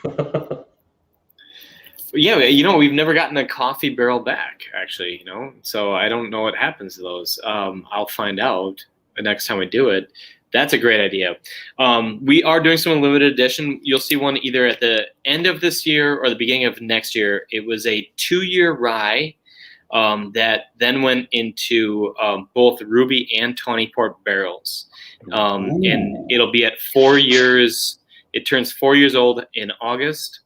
note.
Yeah, we've never gotten a coffee barrel back, actually, so I don't know what happens to those. I'll find out the next time we do it. That's a great idea. We are doing some limited edition. You'll see one either at the end of this year or the beginning of next year. It was a 2-year rye that then went into both ruby and tawny port barrels. And it'll be at 4 years. It turns 4 years old in August.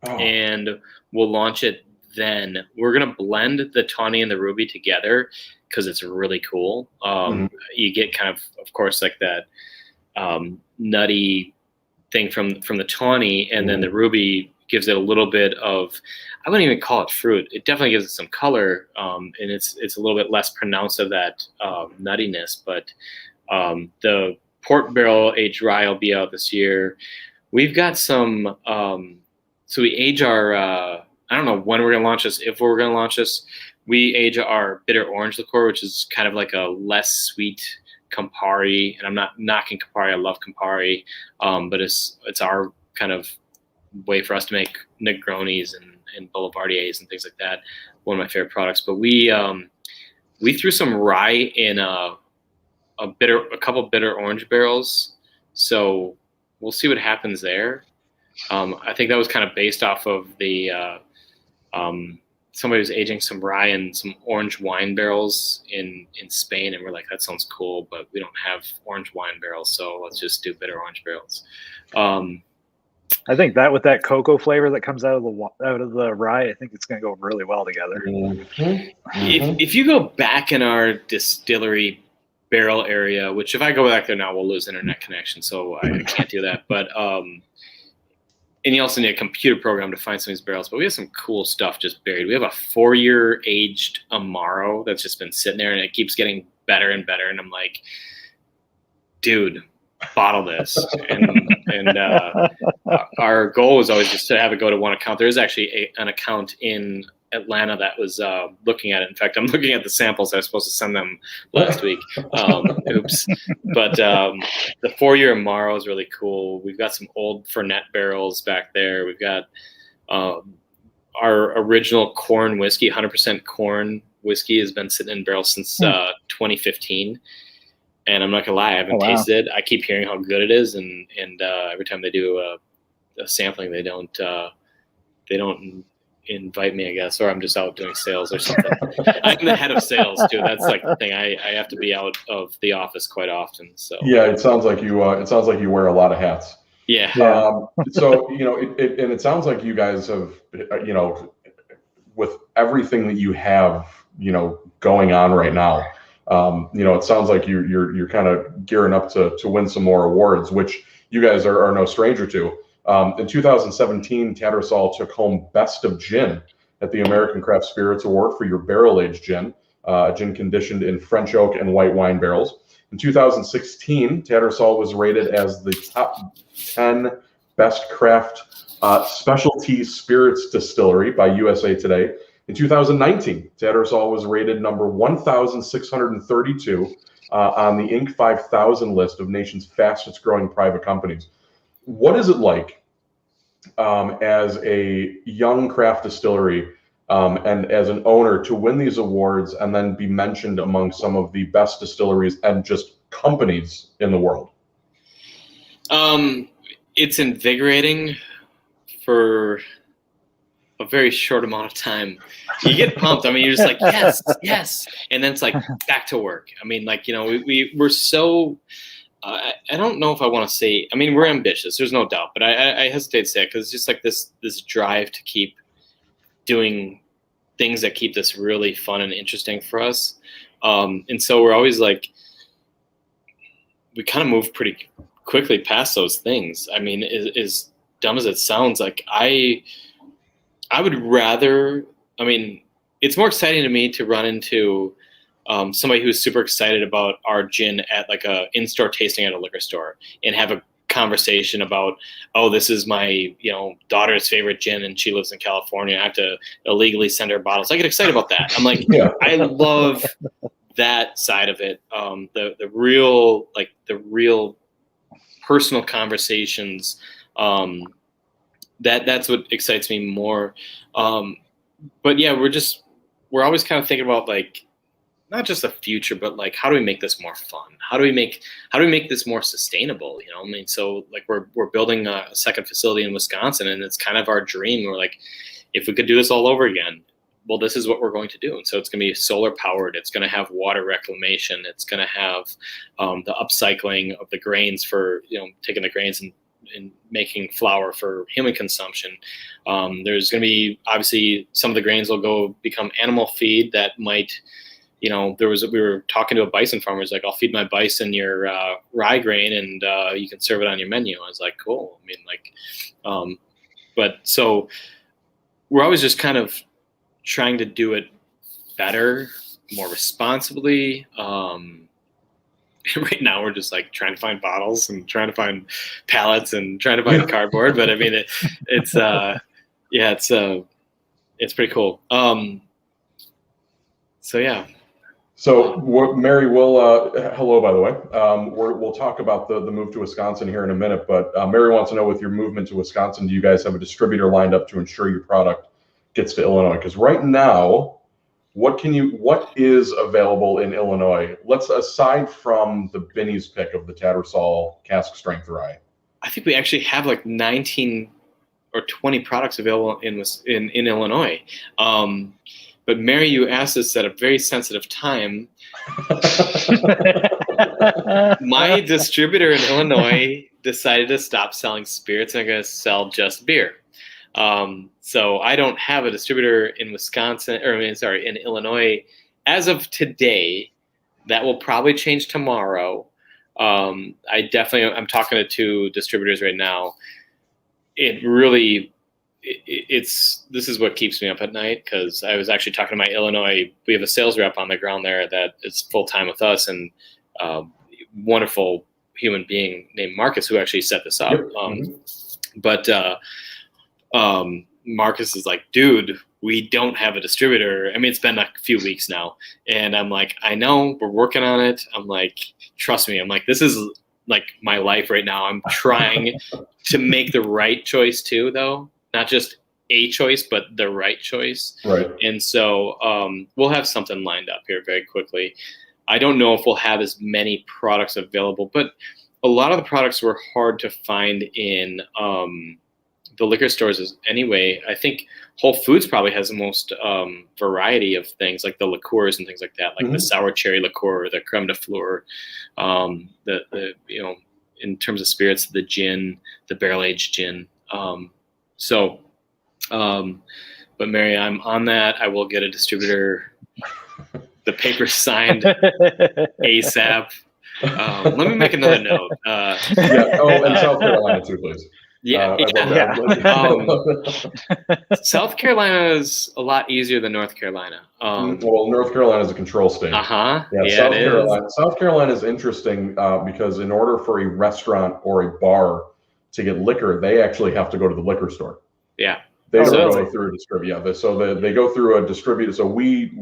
Oh.
And we'll launch it then. We're going to blend the tawny and the ruby together because it's really cool. You get kind of course, like that nutty thing from the tawny, and then the ruby gives it a little bit of, I wouldn't even call it fruit. It definitely gives it some color, and it's a little bit less pronounced of that nuttiness. But the port barrel aged rye will be out this year. We've got some... So we age our, I don't know when we're going to launch this, if we're going to launch this. We age our bitter orange liqueur, which is kind of like a less sweet Campari. And I'm not knocking Campari. I love Campari. But it's our kind of way for us to make Negronis and Boulevardiers and things like that. One of my favorite products. But we threw some rye in a couple bitter orange barrels. So we'll see what happens there. I think that was kind of based off of the somebody was aging some rye in some orange wine barrels in Spain, and we're like, that sounds cool, but we don't have orange wine barrels, so let's just do bitter orange barrels.
I think that with that cocoa flavor that comes out of the rye, I think it's going to go really well together.
If you go back in our distillery barrel area, which if I go back there now, we'll lose internet connection, so I can't do that. But and you also need a computer program to find some of these barrels. But we have some cool stuff just buried. We have a 4-year aged Amaro that's just been sitting there, and it keeps getting better and better. And I'm like, dude, bottle this. And our goal is always just to have it go to one account. There is actually an account in Atlanta that was looking at it. In fact, I'm looking at the samples I was supposed to send them last week. Oops. But the 4-year Amaro is really cool. We've got some old Fernet barrels back there. We've got our original corn whiskey, 100% corn whiskey has been sitting in barrels since 2015. And I'm not gonna lie, I haven't tasted it. I keep hearing how good it is, and every time they do a sampling, they don't invite me, I guess, or I'm just out doing sales or something. I'm the head of sales too. That's like the thing. I have to be out of the office quite often. So
yeah, it sounds like you wear a lot of hats.
Yeah.
So it sounds like you guys have, with everything that you have, going on right now, it sounds like you're kind of gearing up to win some more awards, which you guys are no stranger to. In 2017, Tattersall took home Best of Gin at the American Craft Spirits Award for your barrel-aged gin, gin conditioned in French oak and white wine barrels. In 2016, Tattersall was rated as the top 10 best craft specialty spirits distillery by USA Today. In 2019, Tattersall was rated number 1,632 on the Inc. 5000 list of nation's fastest growing private companies. What is it like as a young craft distillery and as an owner to win these awards and then be mentioned among some of the best distilleries and just companies in the world?
It's invigorating for a very short amount of time. You get pumped. I mean, you're just like, yes. And then it's like back to work. I mean, like, we're so... I don't know if I want to say, I mean, we're ambitious, there's no doubt, but I hesitate to say it because it's just like this drive to keep doing things that keep this really fun and interesting for us. And so we're always like, we kind of move pretty quickly past those things. I mean, as dumb as it sounds, like I would rather, I mean, it's more exciting to me to run into somebody who's super excited about our gin at like a in-store tasting at a liquor store and have a conversation about, oh, this is my daughter's favorite gin and she lives in California. I have to illegally send her bottles. I get excited about that. I'm like, yeah. I love that side of it. The real personal conversations. That's what excites me more. But yeah, we're always kind of thinking about like, not just the future, but like, how do we make this more fun? How do we make this more sustainable? I mean, so like we're building a second facility in Wisconsin, and it's kind of our dream. We're like, if we could do this all over again, well, this is what we're going to do. And so it's going to be solar powered. It's going to have water reclamation. It's going to have the upcycling of the grains for, taking the grains and making flour for human consumption. There's going to be, obviously, some of the grains will go become animal feed that might, we were talking to a bison farmer. He's like, I'll feed my bison your rye grain and you can serve it on your menu. I was like, cool. I mean, like, but so we're always just kind of trying to do it better, more responsibly. Right now we're just like trying to find bottles and trying to find pallets and trying to find cardboard. But I mean, it's pretty cool. So yeah.
So Mary, we'll hello, by the way. We'll talk about the move to Wisconsin here in a minute, but Mary wants to know, with your movement to Wisconsin, do you guys have a distributor lined up to ensure your product gets to Illinois? Because right now, what is available in Illinois? Let's, aside from the Binny's pick of the Tattersall cask strength rye.
I think we actually have like 19 or 20 products available in Illinois. But Mary, you asked this at a very sensitive time. My distributor in Illinois decided to stop selling spirits and I'm going to sell just beer. So I don't have a distributor in in Illinois as of today. That will probably change tomorrow. I'm talking to 2 distributors right now. This is what keeps me up at night, because I was actually talking to my Illinois. We have a sales rep on the ground there that is full time with us, and wonderful human being named Marcus who actually set this up. But Marcus is like, dude, we don't have a distributor. I mean, it's been a few weeks now, and I'm like, I know, we're working on it. I'm like, trust me. I'm like, this is like my life right now. I'm trying to make the right choice too, though. Not just a choice, but the right choice.
Right.
And so we'll have something lined up here very quickly. I don't know if we'll have as many products available, but a lot of the products were hard to find in the liquor stores anyway. I think Whole Foods probably has the most variety of things, like the liqueurs and things like that, like the sour cherry liqueur, the creme de fleur, the in terms of spirits, the gin, the barrel aged gin. But Mary, I'm on that. I will get a distributor, the paper signed ASAP. Let me make another note.
And South Carolina too, please.
South Carolina is a lot easier than North Carolina.
Well, North Carolina is a control state. South Carolina is interesting because in order for a restaurant or a bar to get liquor, they actually have to go to the liquor store.
Yeah.
They don't go through a distributor. So they go through a distributor. So we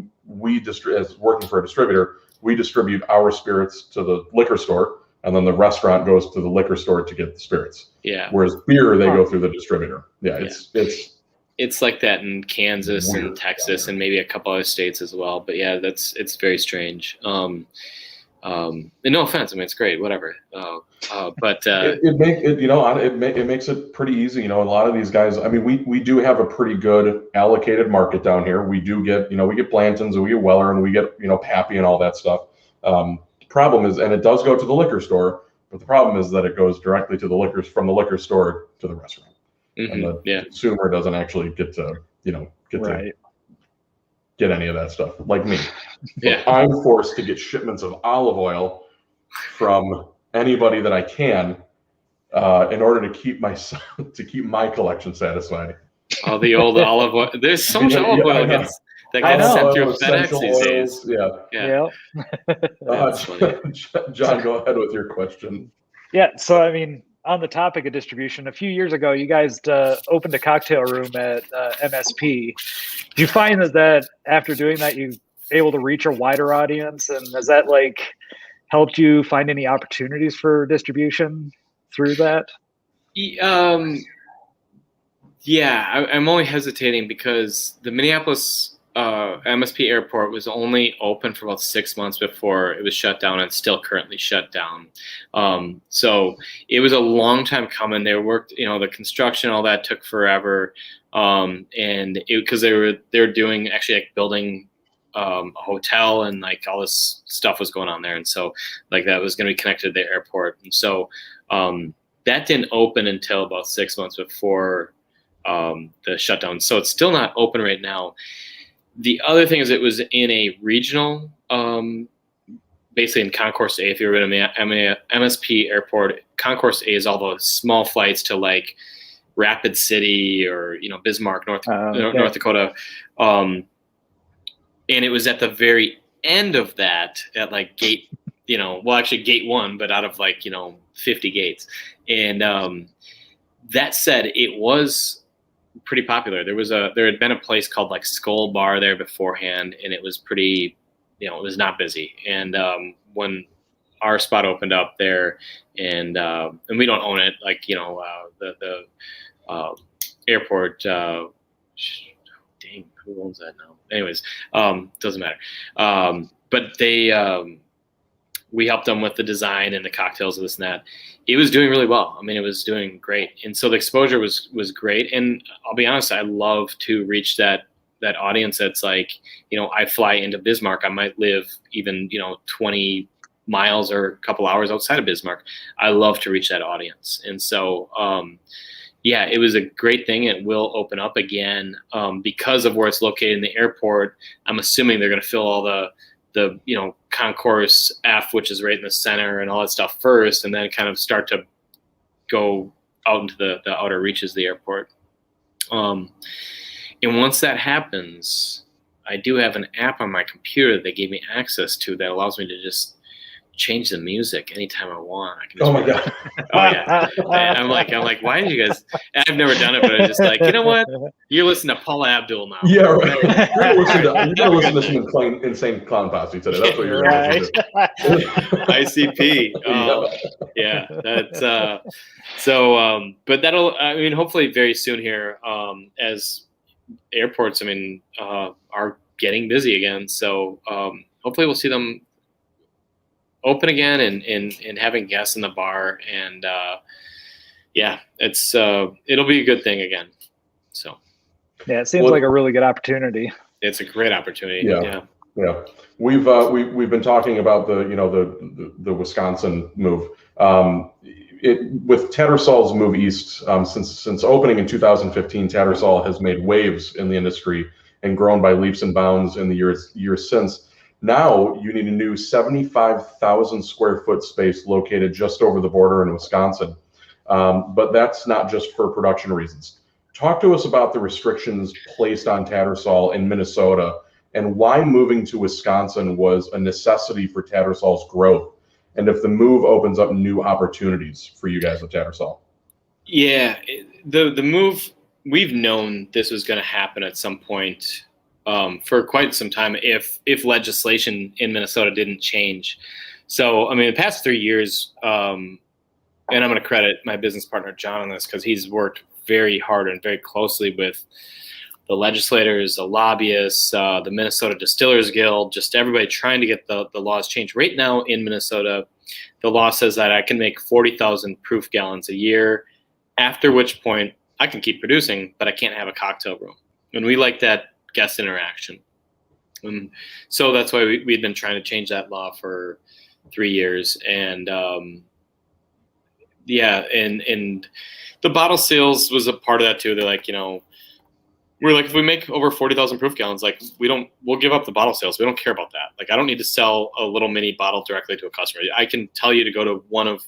as working for a distributor, we distribute our spirits to the liquor store, and then the restaurant goes to the liquor store to get the spirits.
Yeah.
Whereas beer, they go through the distributor. It's
like that in Kansas and Texas and maybe a couple other states as well. But yeah, it's very strange. And no offense, I mean it's great, whatever. But
it makes it pretty easy. A lot of these guys. I mean, we do have a pretty good allocated market down here. We do get we get Blanton's and we get Weller and we get Pappy and all that stuff. Problem is, and it does go to the liquor store, but the problem is that it goes directly to from the liquor store to the restaurant, and the consumer doesn't actually get to get any of that stuff, like me.
Yeah.
So I'm forced to get shipments of olive oil from anybody that I can in order to keep my collection satisfied.
Oh, the old olive oil. There's so much olive oil that gets sent through FedEx these days.
John, go ahead with your question.
Yeah, so I mean, on the topic of distribution, a few years ago, you guys opened a cocktail room at MSP. Did you find that after doing that, you able to reach a wider audience, and has that helped you find any opportunities for distribution through that?
I'm only hesitating because the Minneapolis MSP airport was only open for about 6 months before it was shut down, and still currently shut down. So it was a long time coming. They worked, the construction, all that took forever. And because they were doing building a hotel, and all this stuff was going on there. And so that was going to be connected to the airport. And so that didn't open until about 6 months before the shutdown. So it's still not open right now. The other thing is it was in a regional, basically in Concourse A. If you're in a MSP airport, Concourse A is all those small flights to Rapid City or Bismarck, North Dakota, and it was at the very end of that at gate, gate 1, but out of 50 gates. And that said, it was pretty popular. There had been a place called Skull Bar there beforehand, and it was pretty, it was not busy. And when our spot opened up there, and we don't own it, the airport. Dang, who owns that now? Anyways, doesn't matter. But they. We helped them with the design and the cocktails and this and that. It was doing really well. I mean, it was doing great. And so the exposure was great. And I'll be honest, I love to reach that audience that's I fly into Bismarck. I might live even, 20 miles or a couple hours outside of Bismarck. I love to reach that audience. And so, it was a great thing. It will open up again because of where it's located in the airport. I'm assuming they're going to fill all the Concourse F, which is right in the center, and all that stuff first, and then kind of start to go out into the outer reaches of the airport. And once that happens, I do have an app on my computer that gave me access to that allows me to just change the music anytime I want. I can
Oh
just
my
be like,
God.
oh yeah. And I'm like, why did you guys? I've never done it, but I'm just like, you know what? You're listening to Paula Abdul now.
Yeah, right. You're gonna listen to
Good.
some insane clown posse today. That's what you're
Right.
gonna listen to.
ICP. Yeah, that's but that'll, I mean, hopefully very soon here, as airports, I mean, are getting busy again. So hopefully we'll see them open again and having guests in the bar. And yeah, it'll be a good thing again. So
Yeah, it seems like a really good opportunity.
it's a great opportunity.
Yeah. We've been talking about the Wisconsin move. With Tattersall's move east, since opening in 2015, Tattersall has made waves in the industry and grown by leaps and bounds in the years since. Now you need a new 75,000 square foot space located just over the border in Wisconsin. But that's not just for production reasons. Talk to us about the restrictions placed on Tattersall in Minnesota and why moving to Wisconsin was a necessity for Tattersall's growth, and if the move opens up new opportunities for you guys at Tattersall.
Yeah, the move, we've known this was going to happen at some point for quite some time if legislation in Minnesota didn't change. So, I mean, the past 3 years, and I'm going to credit my business partner, John, on this because he's worked very hard and very closely with the legislators, the lobbyists, the Minnesota Distillers Guild, just everybody trying to get the laws changed. Right now in Minnesota, the law says that I can make 40,000 proof gallons a year, after which point I can keep producing, but I can't have a cocktail room. And we like that guest interaction. So that's why we've been trying to change that law for 3 years. And and the bottle sales was a part of that too. They're like, we're like, if we make over 40,000 proof gallons, like we'll give up the bottle sales. We don't care about that. Like, I don't need to sell a little mini bottle directly to a customer. I can tell you to go to one of,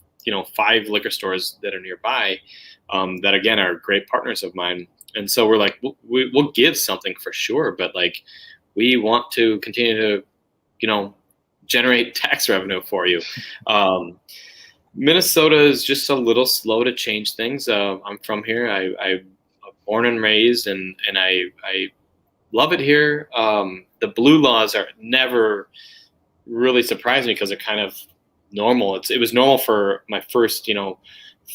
5 liquor stores that are nearby, that again are great partners of mine. And so we're like, we'll give something for sure, but like, we want to continue to, generate tax revenue for you. Minnesota is just a little slow to change things. I'm from here. I'm born and raised, and I love it here. The blue laws are never really surprised me because they're kind of normal. It was normal for my first,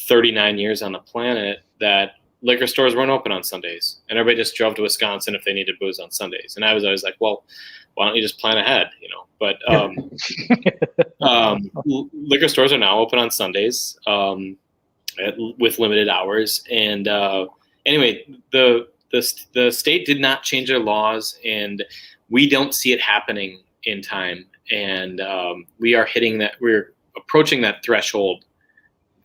39 years on the planet that liquor stores weren't open on Sundays, and everybody just drove to Wisconsin if they needed booze on Sundays. And I was always like, well, why don't you just plan ahead, But liquor stores are now open on Sundays with limited hours. And anyway, the state did not change their laws, and we don't see it happening in time. And we're approaching that threshold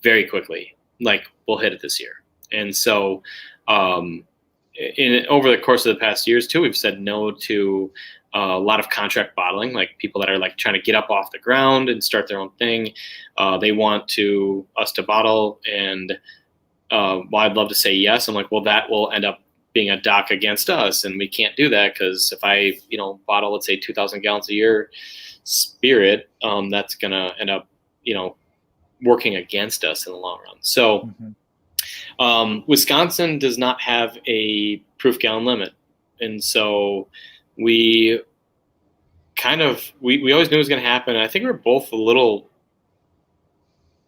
very quickly. Like, we'll hit it this year. And so over the course of the past years too, we've said no to a lot of contract bottling, like people that are like trying to get up off the ground and start their own thing. They want us to bottle, and well, I'd love to say yes. I'm like, well, that will end up being a dock against us, and we can't do that because if I, bottle, let's say 2,000 gallons a year spirit, that's gonna end up, working against us in the long run. So Wisconsin does not have a proof gallon limit, and so we always knew it was going to happen. I think we were both a little,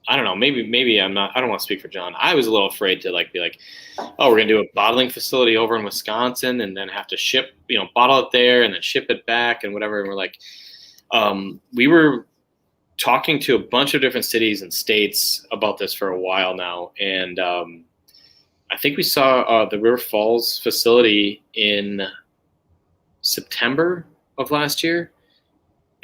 I don't know, maybe I don't want to speak for John. I was a little afraid to be like, oh, we're going to do a bottling facility over in Wisconsin and then have to ship, bottle it there and then ship it back and whatever. And we're like, we were talking to a bunch of different cities and states about this for a while now. And I think we saw the River Falls facility in September of last year.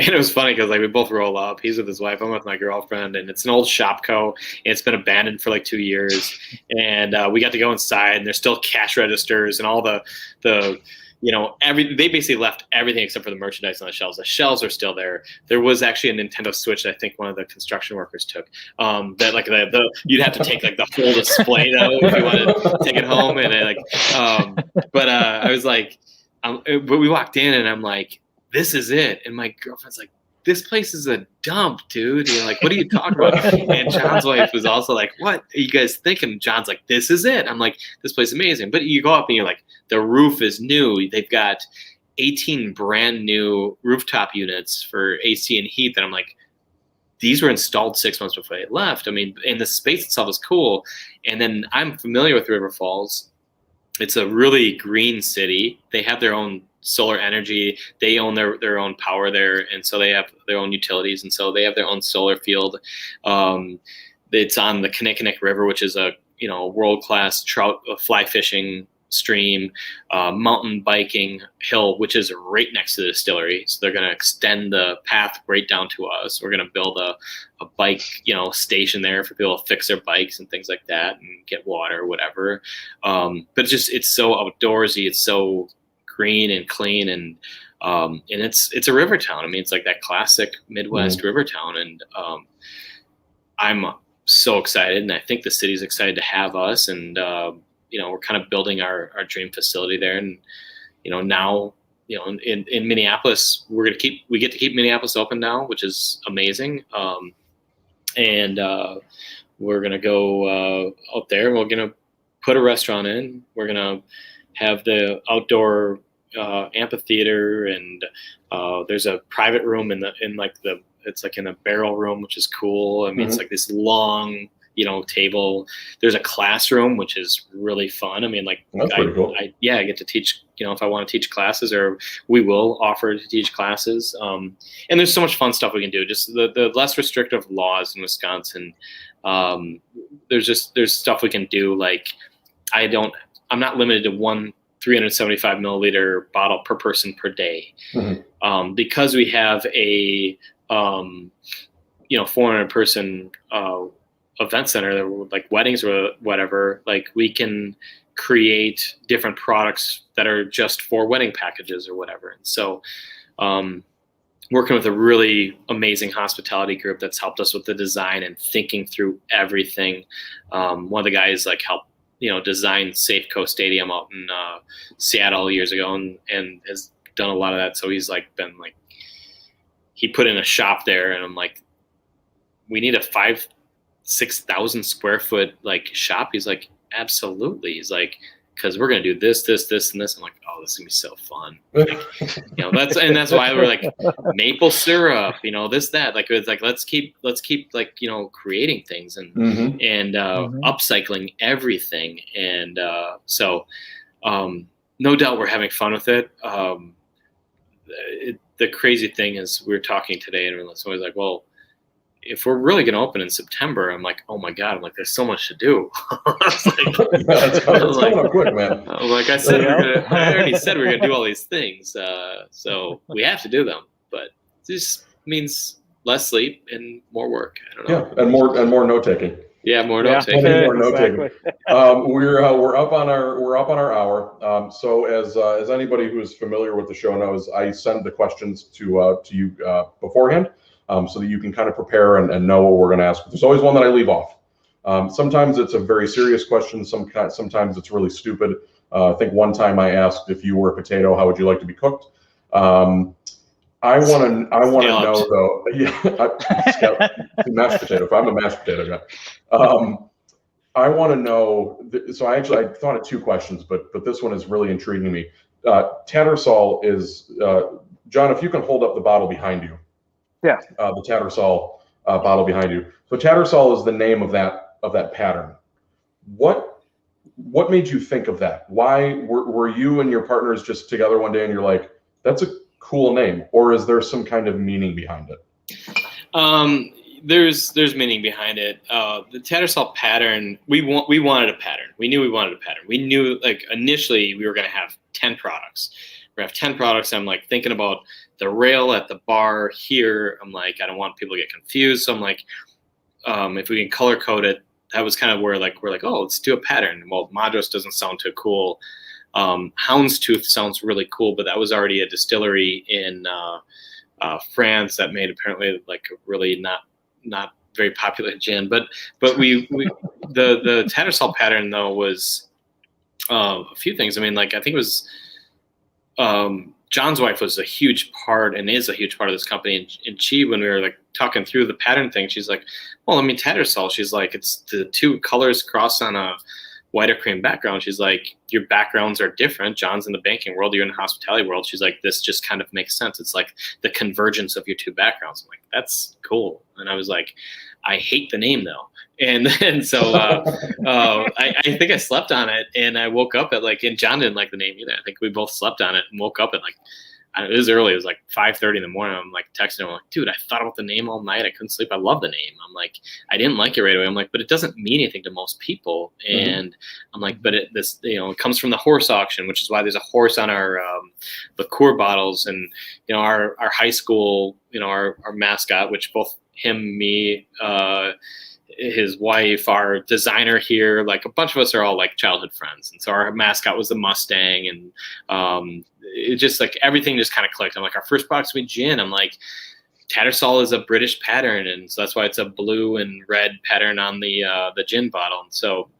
And it was funny because we both roll up. He's with his wife. I'm with my girlfriend, and it's an old Shopco. And it's been abandoned for 2 years. And we got to go inside, and there's still cash registers and all the they basically left everything except for the merchandise on the shelves. The shelves are still there. There was actually a Nintendo Switch that I think one of the construction workers took. That you'd have to take the whole display though if you wanted to take it home. And I was like. But we walked in, and I'm like, this is it. And my girlfriend's like, this place is a dump, dude. You're like, what are you talking about? And John's wife was also like, what are you guys thinking? John's like, this is it. I'm like, this place is amazing. But you go up and you're like, the roof is new. They've got 18 brand new rooftop units for AC and heat that I'm like, these were installed 6 months before they left. I mean, and the space itself is cool. And then I'm familiar with River Falls. It's a really green city. They have their own solar energy. They own their own power there. And so they have their own utilities. And so they have their own solar field. It's on the Kinnickinnick River, which is a world-class trout fly fishing stream, mountain biking hill, which is right next to the distillery. So they're going to extend the path right down to us. We're going to build a bike, station there for people to fix their bikes and things like that and get water or whatever. But it's so outdoorsy. It's so green and clean. And it's a river town. I mean, it's like that classic Midwest river town. And I'm so excited. And I think the city's excited to have us. And, we're kind of building our dream facility there. And, now, in Minneapolis, we get to keep Minneapolis open now, which is amazing. And we're going to go out there and we're going to put a restaurant in. We're going to have the outdoor amphitheater, and there's a private room it's like in a barrel room, which is cool. I mean, it's like this long, table. There's a classroom, which is really fun. I mean, like,
that's pretty cool.
I get to teach, if I want to teach classes, or we will offer to teach classes. And there's so much fun stuff we can do. Just the less restrictive laws in Wisconsin. There's stuff we can do. Like, I'm not limited to one 375 milliliter bottle per person per day. Because we have a, 400 person, event center, like weddings or whatever, like we can create different products that are just for wedding packages or whatever. And so working with a really amazing hospitality group that's helped us with the design and thinking through everything. One of the guys helped design Safeco Stadium out in Seattle years ago, and has done a lot of that. So he's he put in a shop there, and I'm like, we need a 6,000 square foot shop. He's like, absolutely. He's like, because we're gonna do this, and this. I'm like, oh, this is gonna be so fun. That's why we're like maple syrup, this, that. It's let's keep creating things and upcycling everything. And so no doubt we're having fun with it. The crazy thing is, we were talking today, and somebody's like, well, if we're really going to open in September, I'm like, oh my God, there's so much to do.
It's coming up quick, man.
I already said we we're going to do all these things. So we have to do them, but this means less sleep and more work. I don't know.
Yeah. And more note taking.
Yeah. More note taking.
More note taking. We're up on our hour. So as anybody who is familiar with the show knows, I send the questions to you beforehand. So that you can kind of prepare and know what we're going to ask. But there's always one that I leave off. Sometimes it's a very serious question. Sometimes it's really stupid. I think one time I asked, if you were a potato, how would you like to be cooked? I want to know though. Yeah, mashed potato. If I'm a mashed potato guy, I want to know. So I thought of two questions, but this one is really intriguing me. Tattersall is John. If you can hold up the bottle behind you.
Yeah.
The Tattersall bottle behind you. So Tattersall is the name of that pattern. What made you think of that? Why were you and your partners just together one day and you're like, that's a cool name, or is there some kind of meaning behind it?
There's meaning behind it. The Tattersall pattern, we wanted a pattern. We knew we wanted a pattern. We knew initially we were going to have 10 products. We're going to have 10 products. I'm thinking about the rail at the bar here. I'm like, I don't want people to get confused. So I'm like, if we can color code it, that was kind of where we're like, oh, let's do a pattern. Well, Madros doesn't sound too cool. Houndstooth sounds really cool, but that was already a distillery in France that made apparently a really not very popular gin. But we the Tattersall pattern though was a few things. I mean, I think it was John's wife was a huge part and is a huge part of this company. And she, when we were like talking through the pattern thing, she's like, well, I mean, Tattersall, she's like, it's the two colors crossed on a white or cream background. She's like, your backgrounds are different. John's in the banking world, you're in the hospitality world. She's like, this just kind of makes sense. It's like the convergence of your two backgrounds. I'm like, that's cool. And I was like, I hate the name though. And so I think I slept on it, and I woke up at and John didn't like the name either. I think we both slept on it and woke up at it was early. It was like 5:30 in the morning. I'm like texting him, I'm like, dude, I thought about the name all night. I couldn't sleep. I love the name. I'm like, I didn't like it right away. I'm like, but it doesn't mean anything to most people. And I'm like, but it comes from the horse auction, which is why there's a horse on our liqueur bottles. And our high school, our mascot, which both him, me, his wife, our designer here, like a bunch of us are all like childhood friends. And so our mascot was the Mustang, and it just everything just kind of clicked. I'm like, our first product's gonna be gin. I'm like, Tattersall is a British pattern, and so that's why it's a blue and red pattern on the gin bottle. And so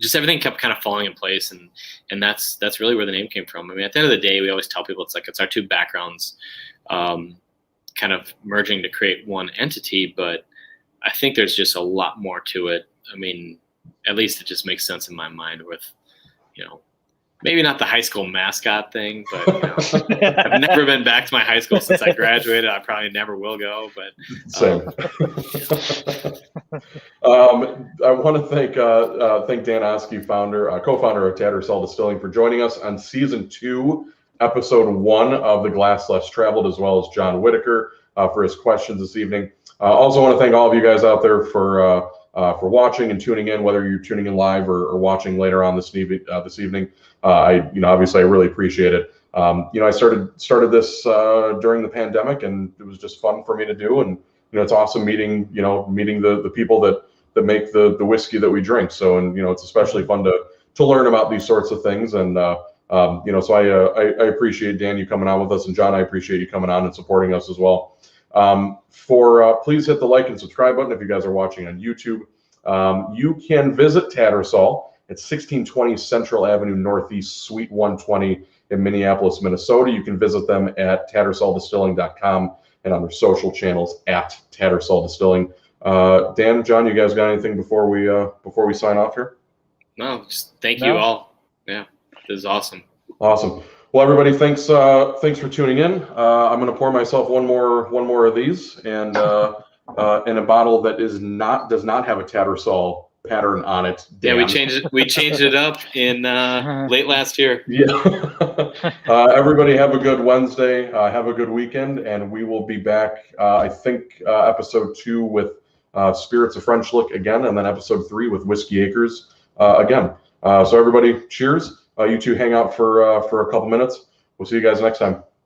just everything kept kind of falling in place, and that's really where the name came from. I mean, at the end of the day, we always tell people it's our two backgrounds kind of merging to create one entity, but I think there's just a lot more to it. I mean, at least it just makes sense in my mind with, maybe not the high school mascot thing, but I've never been back to my high school since I graduated. I probably never will go, but
same. I want to thank Dan Oskey, co-founder of Tattersall Distilling, for joining us on season 2, episode 1 of The Glass Less Traveled, as well as John Whitaker for his questions this evening. Also want to thank all of you guys out there for watching and tuning in, whether you're tuning in live or watching later on this evening. Obviously I really appreciate it. I started this during the pandemic, and it was just fun for me to do. And it's awesome meeting the people that make the whiskey that we drink. So, and it's especially fun to learn about these sorts of things. And so I appreciate Dan, you coming on with us, and John, I appreciate you coming on and supporting us as well. Please hit the like and subscribe button if you guys are watching on YouTube. You can visit Tattersall at 1620 Central Avenue Northeast, Suite 120 in Minneapolis, Minnesota. You can visit them at tattersalldistilling.com and on their social channels at Tattersall Distilling. Dan, John, you guys got anything before we sign off here?
No, just thank you all. Yeah, this is awesome.
Awesome. Well, everybody, thanks for tuning in. I'm going to pour myself one more of these, and in a bottle that does not have a Tattersall pattern on it. Dan.
Yeah, we changed it up in late last year.
Yeah. Everybody have a good Wednesday. Have a good weekend, and we will be back. I think episode 2 with Spirits of French Lick again, and then episode 3 with Whiskey Acres again. So everybody, cheers. You two hang out for a couple minutes. We'll see you guys next time.